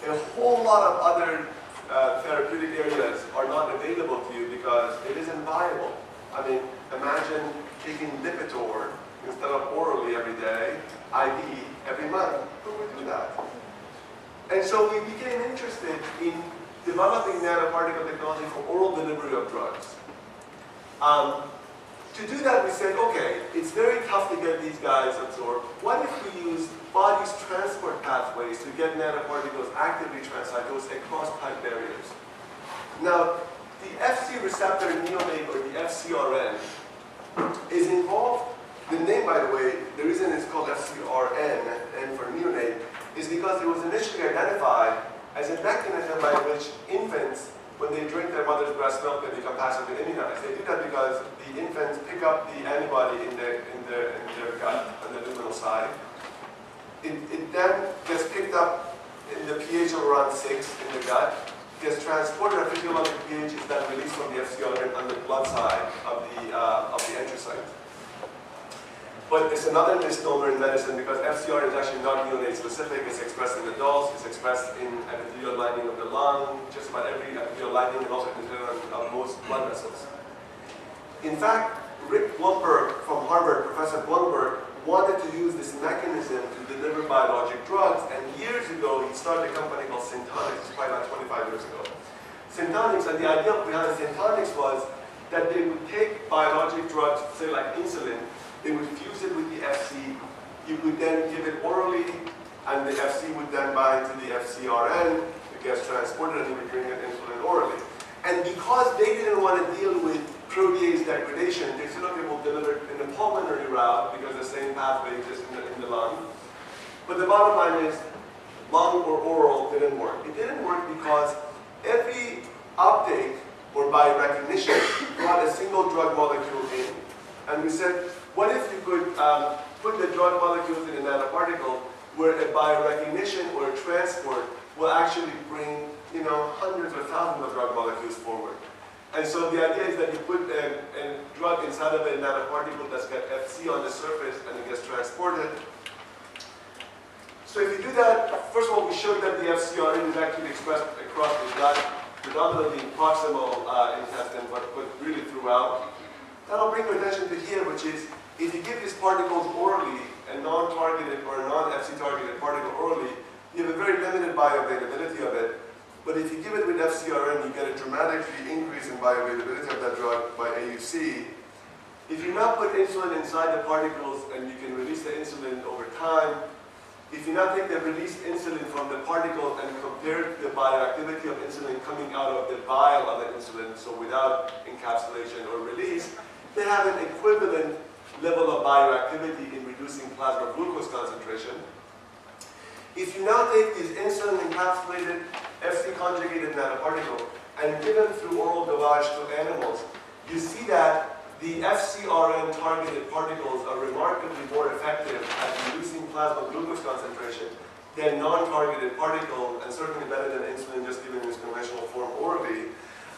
a whole lot of other therapeutic areas are not available to you because it isn't viable. I mean, imagine taking Lipitor instead of orally every day, IV every month. Who would do that? And so we became interested in developing nanoparticle technology for oral delivery of drugs. To do that, we said, okay, it's very tough to get these guys absorbed. What if we use body's transport pathways to get nanoparticles actively transcycled across type barriers? Now, the Fc receptor neonate, or the FcRn, is involved. The name, by the way, the reason it's called FcRn, and for neonate, is because it was initially identified as a mechanism by which infants, when they drink their mother's breast milk, they become passively immunized. They do that because the infants pick up the antibody in their gut, on the luminal side. It then gets picked up in the pH of around 6 in the gut, gets transported at physiologic pH, is then released from the FcRn on the blood side of the enterocyte. But it's another misnomer in medicine because FcRn is actually not neonate specific. It's expressed in adults. It's expressed in epithelial lining of the lung, just about every epithelial lining, and also on most blood vessels. In fact, Rick Blumberg from Harvard, Professor Blumberg, wanted to use this mechanism to deliver biologic drugs, and years ago he started a company called Syntonix, probably about 25 years ago. Syntonix, and the idea behind Syntonix was that they would take biologic drugs, say like insulin, they would fuse it with the Fc, you would then give it orally, and the Fc would then bind to the FcRn, it gets transported, and you would bring in insulin orally. And because they didn't want to deal with protease degradation, they said, okay, we'll deliver it in the pulmonary route because the same pathway exists in the lung. But the bottom line is, lung or oral didn't work. It didn't work because every uptake, or by recognition, brought a single drug molecule in. And we said, what if you could put the drug molecules in a nanoparticle where a biorecognition or a transport will actually bring, you know, hundreds or thousands of drug molecules forward. And so the idea is that you put a drug inside of a nanoparticle that's got Fc on the surface and it gets transported. So if you do that, first of all, we showed that the FcRn is actually expressed across the gut, predominantly in proximal intestine, but really throughout. That'll bring your attention to here, which is, if you give these particles orally, a non-targeted or a non-Fc targeted particle orally, you have a very limited bioavailability of it. But if you give it with FcRn, you get a dramatically increase in bioavailability of that drug by AUC. If you now put insulin inside the particles and you can release the insulin over time, if you now take the released insulin from the particle and compare the bioactivity of insulin coming out of the vial of the insulin, so without encapsulation or release, they have an equivalent level of bioactivity in reducing plasma glucose concentration. If you now take these insulin encapsulated Fc conjugated nanoparticle and give them through oral dosage to animals, you see that the FcRn targeted particles are remarkably more effective at reducing plasma glucose concentration than non-targeted particles, and certainly better than insulin just given in its conventional form orally.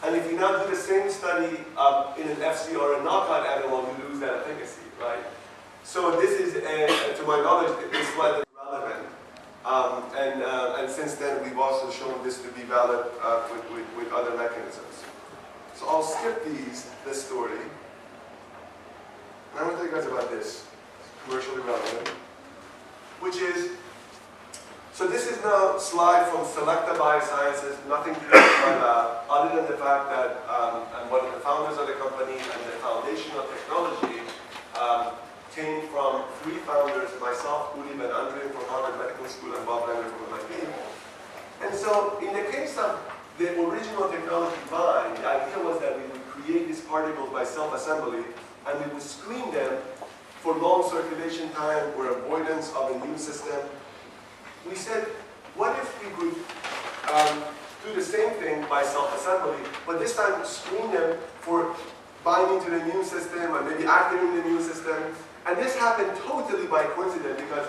And if you now do the same study in an FcRn knockout animal, you lose that efficacy, right? So this is, to my knowledge, this is why it's relevant. And since then, we've also shown this to be valid with other mechanisms. So I'll skip this story. And I want to tell you guys about this, commercially relevant, which is, so this is now a slide from Selecta Biosciences, nothing to do with my lab, other than the fact that I'm one of the founders of the company, and the foundational technology came from three founders, myself, Omid, and Andre from Harvard Medical School, and Bob Langer from MIT. And so in the case of the original technology Vine, the idea was that we would create these particles by self-assembly, and we would screen them for long circulation time or avoidance of the immune system. We said, what if we could do the same thing by self-assembly, but this time screen them for binding to the immune system and maybe activating the immune system. And this happened totally by coincidence because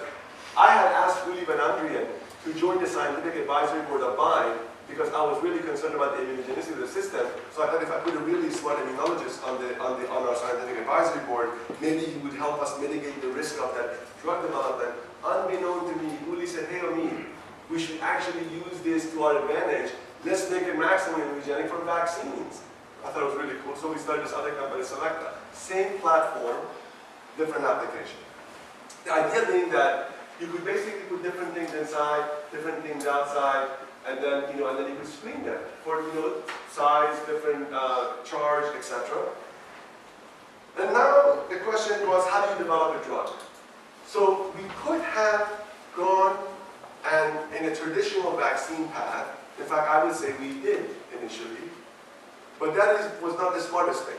I had asked Omid and Andrian to join the scientific advisory board of Vine because I was really concerned about the immunogenicity of the system. So I thought if I put a really smart immunologist on our scientific advisory board, maybe he would help us mitigate the risk of that drug development. Unbeknown to me, Uli said, hey Omid, we should actually use this to our advantage. Let's make it maximum immunogenic for vaccines. I thought it was really cool. So we started this other company, Selecta. Same platform, different application. The idea being that you could basically put different things inside, different things outside, and then you could screen them for size, different charge, etc. And now the question was, how do you develop a drug? So we could have gone and in a traditional vaccine path. In fact, I would say we did initially, but that was not the smartest thing.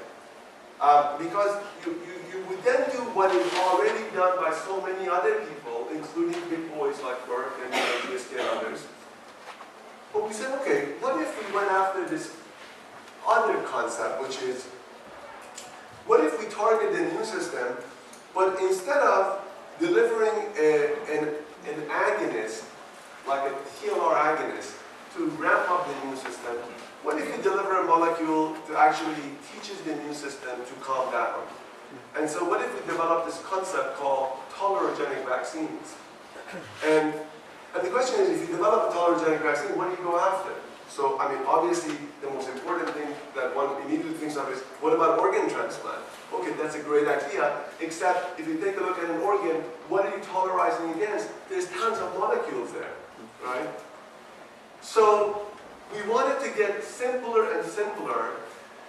Because you would then do what is already done by so many other people, including big boys like Merck and GSK and others. But we said, okay, what if we went after this other concept, which is, what if we target the immune system, but instead of delivering an agonist, like a TLR agonist, to ramp up the immune system, what if we deliver a molecule that actually teaches the immune system to calm down? And so what if we develop this concept called tolerogenic vaccines? And the question is, if you develop a tolerogenic vaccine, what do you go after? So, I mean, obviously, the most important thing that one immediately thinks of is, what about organ transplant? Okay, that's a great idea, except if you take a look at an organ, what are you tolerizing against? There's tons of molecules there, right? So, we wanted to get simpler and simpler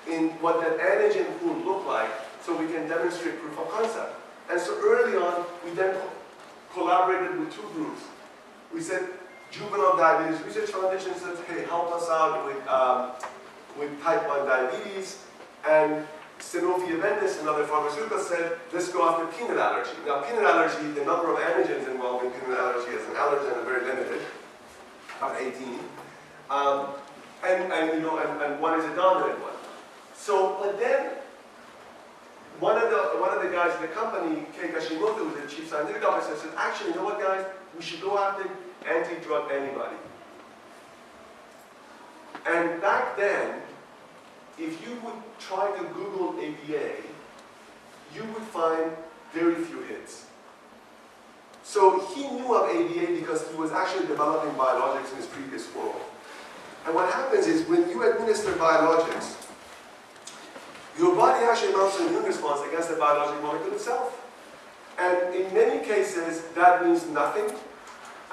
in what that antigen pool looked like so we can demonstrate proof of concept. And so early on, we then collaborated with two groups. We said, Juvenile Diabetes Research Foundation said, hey, help us out with type 1 diabetes. And Sanofi Aventis, another pharmaceutical, said, let's go after peanut allergy. Now, peanut allergy, the number of antigens involved in peanut allergy as an allergen are very limited, about 18. And one is a dominant one. So, but then, one of the guys in the company, Kei Kashimoto, who's the chief scientific officer, said, actually, you know what, guys? We should go after anti-drug antibody. And back then, if you would try to Google ADA, you would find very few hits. So he knew of ADA because he was actually developing biologics in his previous world. And what happens is, when you administer biologics, your body actually mounts an immune response against the biologic molecule itself. And in many cases, that means nothing,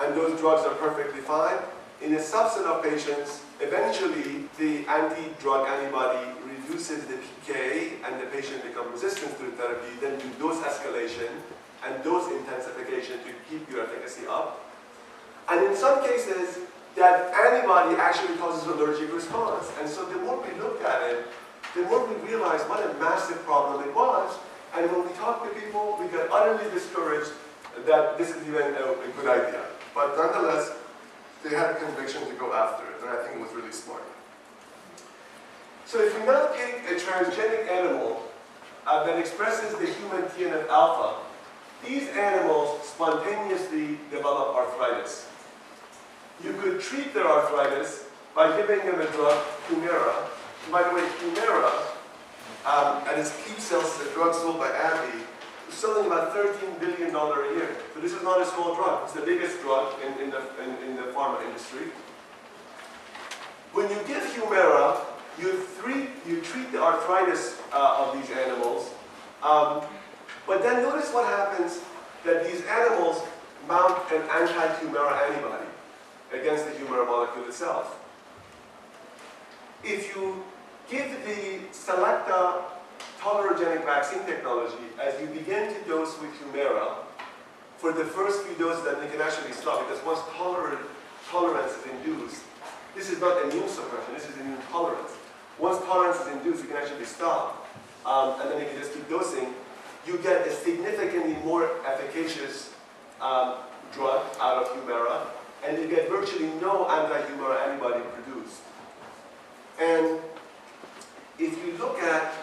and those drugs are perfectly fine. In a subset of patients, eventually the anti-drug antibody reduces the PK and the patient becomes resistant to the therapy, then do dose escalation and dose intensification to keep your efficacy up. And in some cases, that antibody actually causes allergic response. And so the more we looked at it, the more we realized what a massive problem it was. And when we talked to people, we got utterly discouraged that this is even a good idea. But nonetheless, they had a conviction to go after it, and I think it was really smart. So if we now take a transgenic animal that expresses the human TNF-alpha, these animals spontaneously develop arthritis. You could treat their arthritis by giving them a drug, Tumor. By the way, Tumor, at its peak sales as a drug sold by AbbVie, is selling about $13 billion a year. So this is not a small drug. It's the biggest drug in the pharma industry. When you give Humira, you treat the arthritis of these animals, But then notice what happens, that these animals mount an anti-Humira antibody against the Humira molecule itself. If you give the Selecta tolerogenic vaccine technology, as you begin to dose with Humira, for the first few doses that they can actually stop, because once tolerance is induced, this is not immune suppression, this is immune tolerance. Once tolerance is induced, you can actually stop, and then you can just keep dosing. You get a significantly more efficacious drug out of Humira, and you get virtually no anti-Humira antibody produced. And if you look at,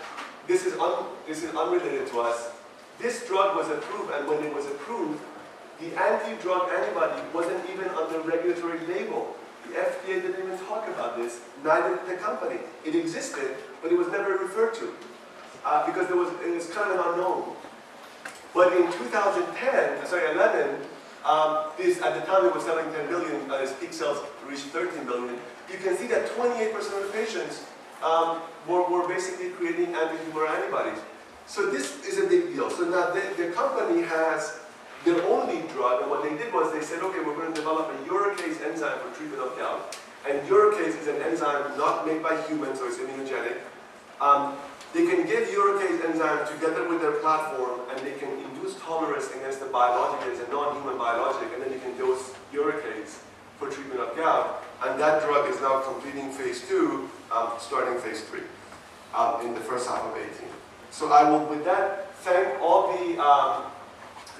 this is unrelated to us, this drug was approved, and when it was approved, the anti-drug antibody wasn't even on the regulatory label. The FDA didn't even talk about this, neither did the company. It existed, but it was never referred to, because it was kind of unknown. But in 2011, this, at the time it was selling 10 billion, its peak sales reached 13 billion. You can see that 28% of the patients were basically creating anti-Humira antibodies. So this is a big deal. So now the company has their only drug, and what they did was they said, okay, we're going to develop a uricase enzyme for treatment of gout. And uricase is an enzyme not made by humans, so it's immunogenic. They can give uricase enzyme together with their platform, and they can induce tolerance against the biologic, it's a non-human biologic, and then you can dose uricase for treatment of gout. And that drug is now completing phase 2, starting phase 3 in the first half of 18. So I will, with that, thank all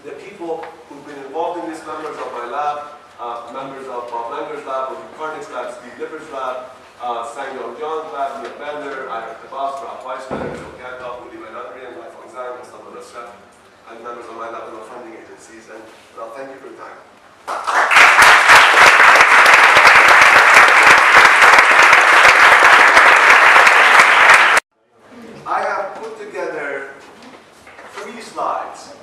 the people who've been involved in this, members of my lab, members of Bob Langer's lab, Omid Karnik's lab, Steve Lipper's lab, Sang-Yong John's lab, Neil Bender, Ira Tabas, Ralph Weissman, Joe Gantov, Uli Benadrian, Farokhzad, Mustafa Nusrat, and members of my lab and our funding agencies. And well, thank you for your time. I have put together 3 slides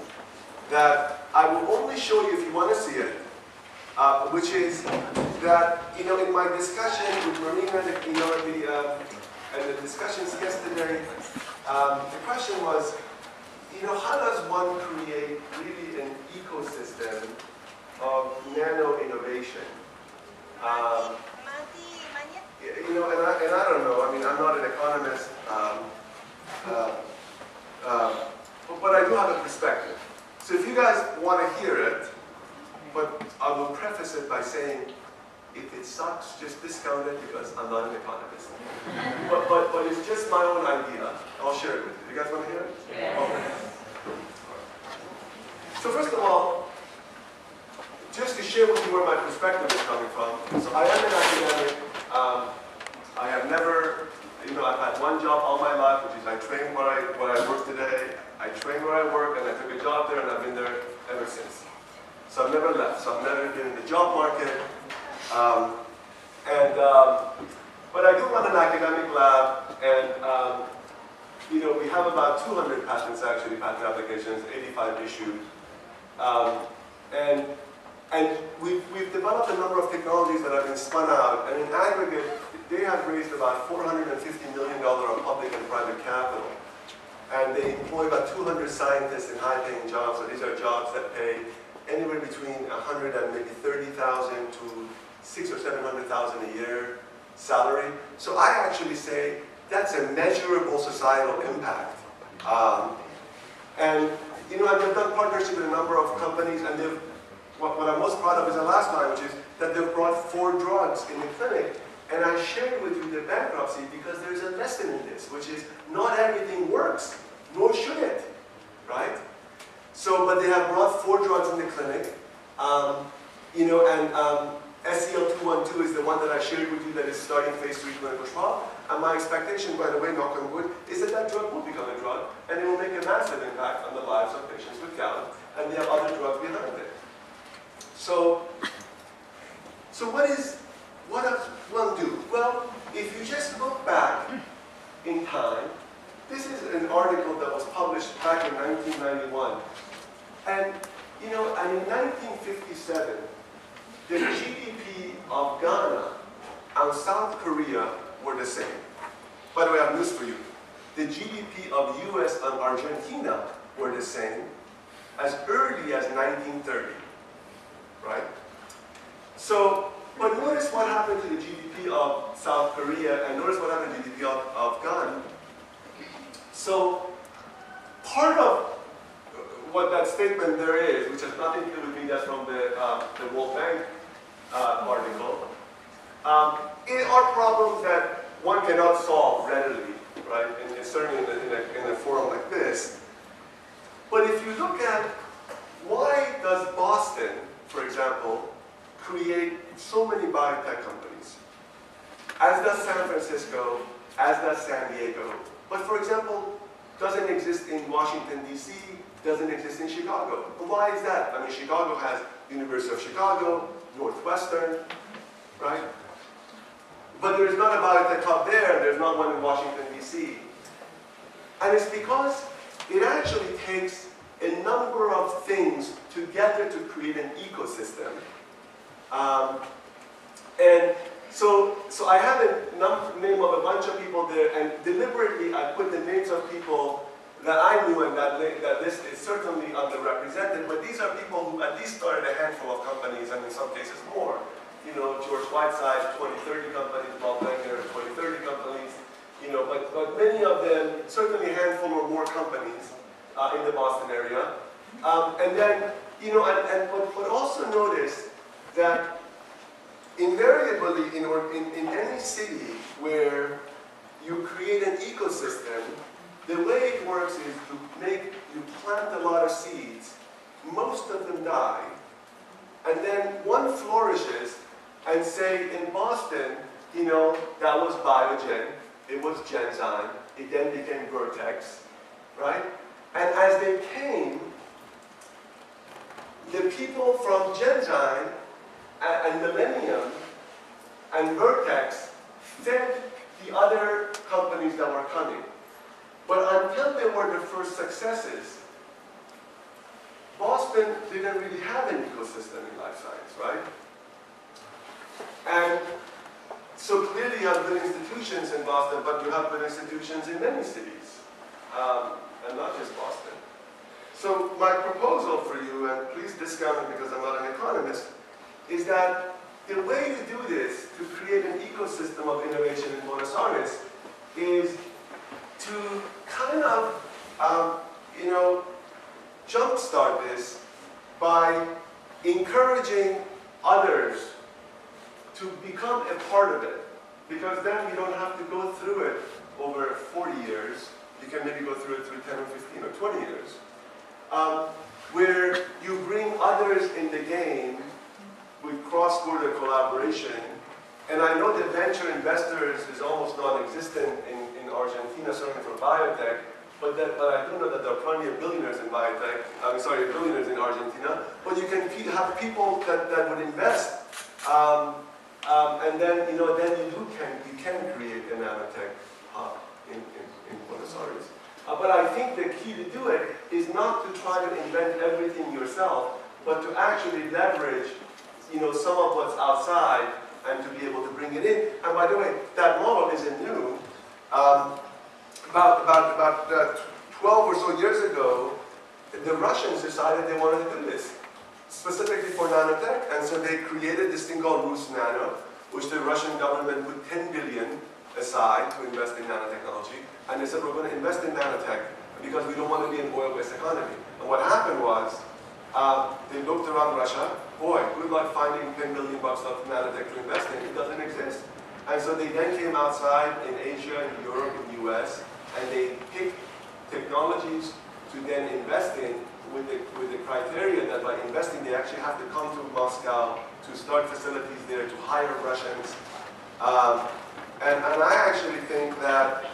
that I will only show you if you want to see it, which is that, you know, in my discussion with Marina, and the discussions yesterday, the question was, you know, how does one create really an ecosystem of nano innovation? You know, and I don't know. I mean, I'm not an economist, but I do have a perspective. So if you guys want to hear it, but I will preface it by saying, if it sucks, just discount it because I'm not an economist. but it's just my own idea. I'll share it with you. You guys want to hear it? Yeah. Okay. So first of all, just to share with you where my perspective is coming from. So I am an academic. I have never, you know, I've had one job all my life, which is I train where I work today. I train where I work, and I took a job there, and I've been there ever since. So I've never left. So I've never been in the job market. But I do run an academic lab, and you know, we have about 200 patents, actually, patent applications, 85 issued. And we've developed a number of technologies that have been spun out, and in aggregate, they have raised about $450 million of public and private capital. And they employ about 200 scientists in high-paying jobs. So these are jobs that pay anywhere between 100 and maybe 30,000 to 600,000 or 700,000 a year salary. So I actually say that's a measurable societal impact. And you know, they've done partnership with a number of companies, and they've, what I'm most proud of is the last line, which is that they've brought 4 drugs in the clinic. And I shared with you the bankruptcy because there's a lesson in this, which is not everything works, nor should it, right? So, but they have brought 4 drugs in the clinic, you know, and SEL-212 is the one that I shared with you that is starting phase 3 clinical trial. And my expectation, by the way, knock on wood, is that that drug will become a drug, and it will make a massive impact on the lives of patients with gout, and they have other drugs behind it. So what does one do? Well, if you just look back in time, this is an article that was published back in 1991. And, you know, and in 1957, the GDP of Ghana and South Korea were the same. By the way, I have news for you. The GDP of US and Argentina were the same as early as 1930, right? So, but notice what happened to the GDP of South Korea, and notice what happened to the GDP of Ghana. So, part of what that statement there is, which has nothing to do with me, that's from the World Bank article, are problems that one cannot solve readily, right? And certainly in a forum like this. But if you look at why does Boston, for example, create so many biotech companies, as does San Francisco, as does San Diego, but for example, doesn't exist in Washington, D.C., doesn't exist in Chicago. But why is that? I mean, Chicago has University of Chicago, Northwestern, right? But there's not a biotech hub there, there's not one in Washington, D.C. And it's because it actually takes a number of things together to create an ecosystem. And so I have a name of a bunch of people there, and deliberately I put the names of people that I knew, and that list is certainly underrepresented, but these are people who at least started a handful of companies, and in some cases more. You know, George Whiteside, 20, 30 companies, Bob Langer, 20, 30 companies, you know, but many of them, certainly a handful or more companies in the Boston area. And then, you know, but also notice that invariably in any city where you create an ecosystem, the way it works is you plant a lot of seeds, most of them die, and then one flourishes, and say in Boston, you know, that was Biogen, it was Genzyme, it then became Vertex, right? And as they came, the people from Genzyme and Millennium and Vertex fed the other companies that were coming. But until they were the first successes, Boston didn't really have an ecosystem in life science, right? And so clearly you have good institutions in Boston, but you have good institutions in many cities, and not just Boston. So my proposal for you, and please discount it because I'm not an economist, is that the way to do this, to create an ecosystem of innovation in Buenos Aires, is to kind of, you know, jumpstart this by encouraging others to become a part of it. Because then you don't have to go through it over 40 years. You can maybe go through it through 10 or 15 or 20 years. Where you bring others in the game with cross-border collaboration. And I know that venture investors is almost non-existent in Argentina, certainly for biotech, but I do know that there are plenty of billionaires in biotech, billionaires in Argentina, but you can have people that would invest, and then, you know, then you can create a nanotech hub in Buenos Aires. But I think the key to do it is not to try to invent everything yourself, but to actually leverage, you know, some of what's outside and to be able to bring it in. And by the way, that model isn't new. About 12 or so years ago, the Russians decided they wanted to do this, specifically for nanotech, and so they created this thing called Rus Nano, which the Russian government put 10 billion aside to invest in nanotechnology, and they said, we're going to invest in nanotech because we don't want to be an oil-based economy. And what happened was, they looked around Russia, boy, good luck finding $10 billion of nanotech to invest in, it doesn't exist. And so they then came outside in Asia, in Europe, in the US, and they picked technologies to then invest in with the criteria that by investing they actually have to come to Moscow to start facilities there, to hire Russians. And I actually think that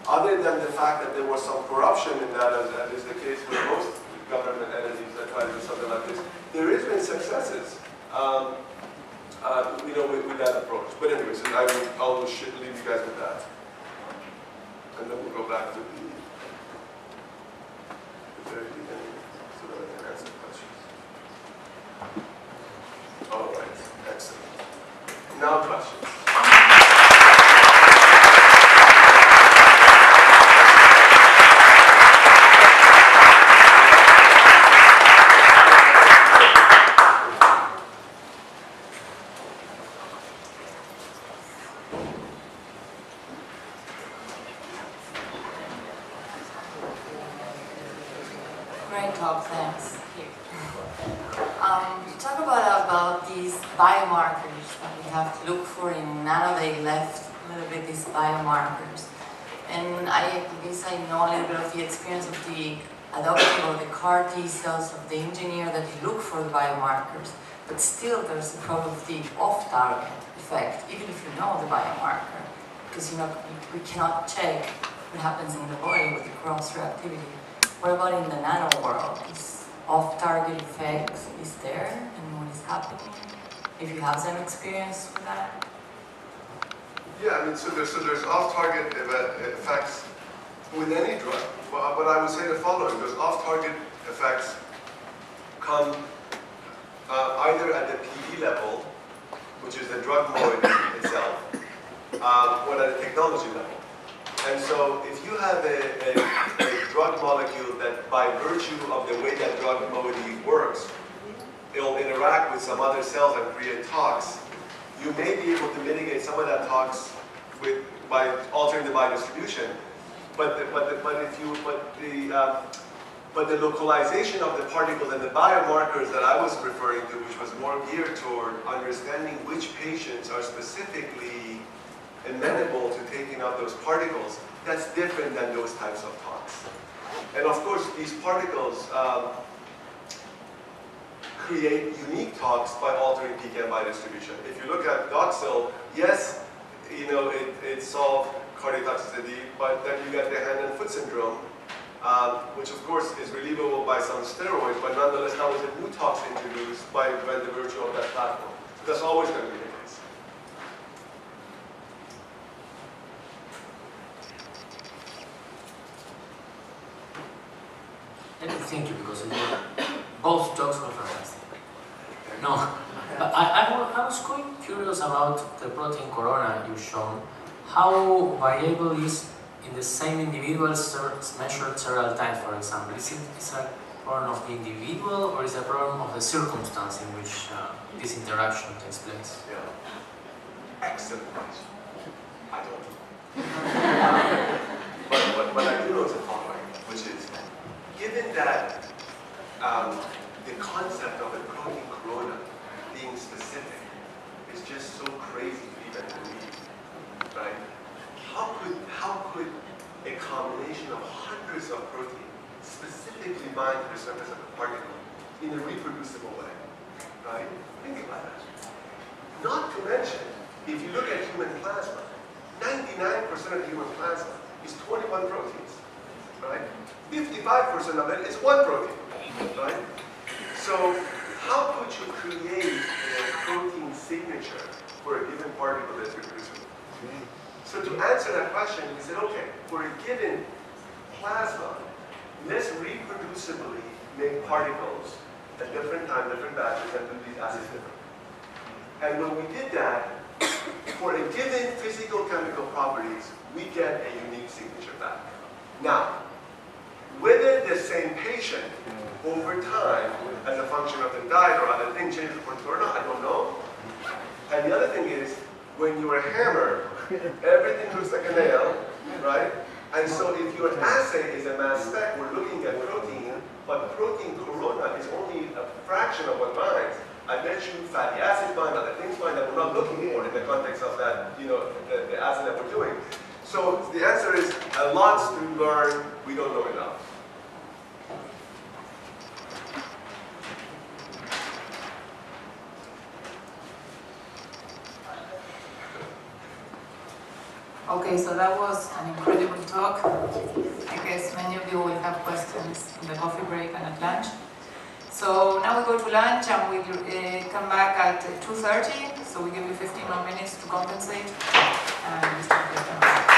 other than the fact that there was some corruption in that, as is the case with most government entities that try to do something like this, there has been successes, you know, with that approach. But anyways, I'll leave you guys with that. And then we'll go back to the very beginning so that I can answer questions. All right, excellent. Now questions. Great talk, thanks. You talk about these biomarkers that we have to look for in nano. They left a little bit these biomarkers. And I guess I know a little bit of the experience of the adoption of the CAR T cells of the engineer that you look for the biomarkers. But still there's the problem of the off-target effect, even if you know the biomarker. Because we cannot check what happens in the body with the cross-reactivity. What about in the nano world? Is off-target effects is there and what is happening? If you have some experience with that? Yeah, I mean, so there's off-target effects with any drug, but I would say the following: those off-target effects come either at the PD level, which is the drug moiety itself, or at the technology level. And so if you have a drug molecule that by virtue of the way that drug moiety works, it'll interact with some other cells and create tox, you may be able to mitigate some of that tox by altering the biodistribution. But the localization of the particles and the biomarkers that I was referring to, which was more geared toward understanding which patients are specifically amenable to taking out those particles, that's different than those types of tox. And of course, these particles create unique tox by altering PKM biodistribution. If you look at Doxil, yes, it solved cardiotoxicity, but then you get the hand and foot syndrome, which of course is relievable by some steroids, but nonetheless that was a new tox introduced by the virtue of that platform. So that's always going to be the case. Thank you, because both talks were fantastic. No, but I was quite curious about the protein corona you shown. How variable is in the same individual measured several times, for example? Is it a problem of the individual, or is it a problem of the circumstance in which this interaction takes place? Yeah. Excellent question. I don't know. but I do know the following, which is, given that the concept of a protein corona being specific is just so crazy to even believe, right? How could a combination of hundreds of proteins specifically bind to the surface of a particle in a reproducible way, right? Think about that. Not to mention, if you look at human plasma, 99% of human plasma is 21 proteins, right? 55% of it is one protein, right? So how could you create a protein signature for a given particle that's reproducible? So to answer that question, we said, okay, for a given plasma, let's reproducibly make particles at different times, different batches, and do these assays differently. And when we did that, for a given physical chemical properties, we get a unique signature back. Now, whether the same patient over time, as a function of the diet or other things, changes or not, I don't know. And the other thing is, when you're a hammer, everything looks like a nail, right? And so if your assay is a mass spec, we're looking at protein, but protein corona is only a fraction of what binds. I bet you fatty acids bind, other things bind that we're not looking for in the context of that, the assay that we're doing. So the answer is a lot to learn, we don't know enough. Okay, so that was an incredible talk. I guess many of you will have questions in the coffee break and at lunch. So now we go to lunch and we'll come back at 2:30. So we give you 15 more minutes to compensate and we start later.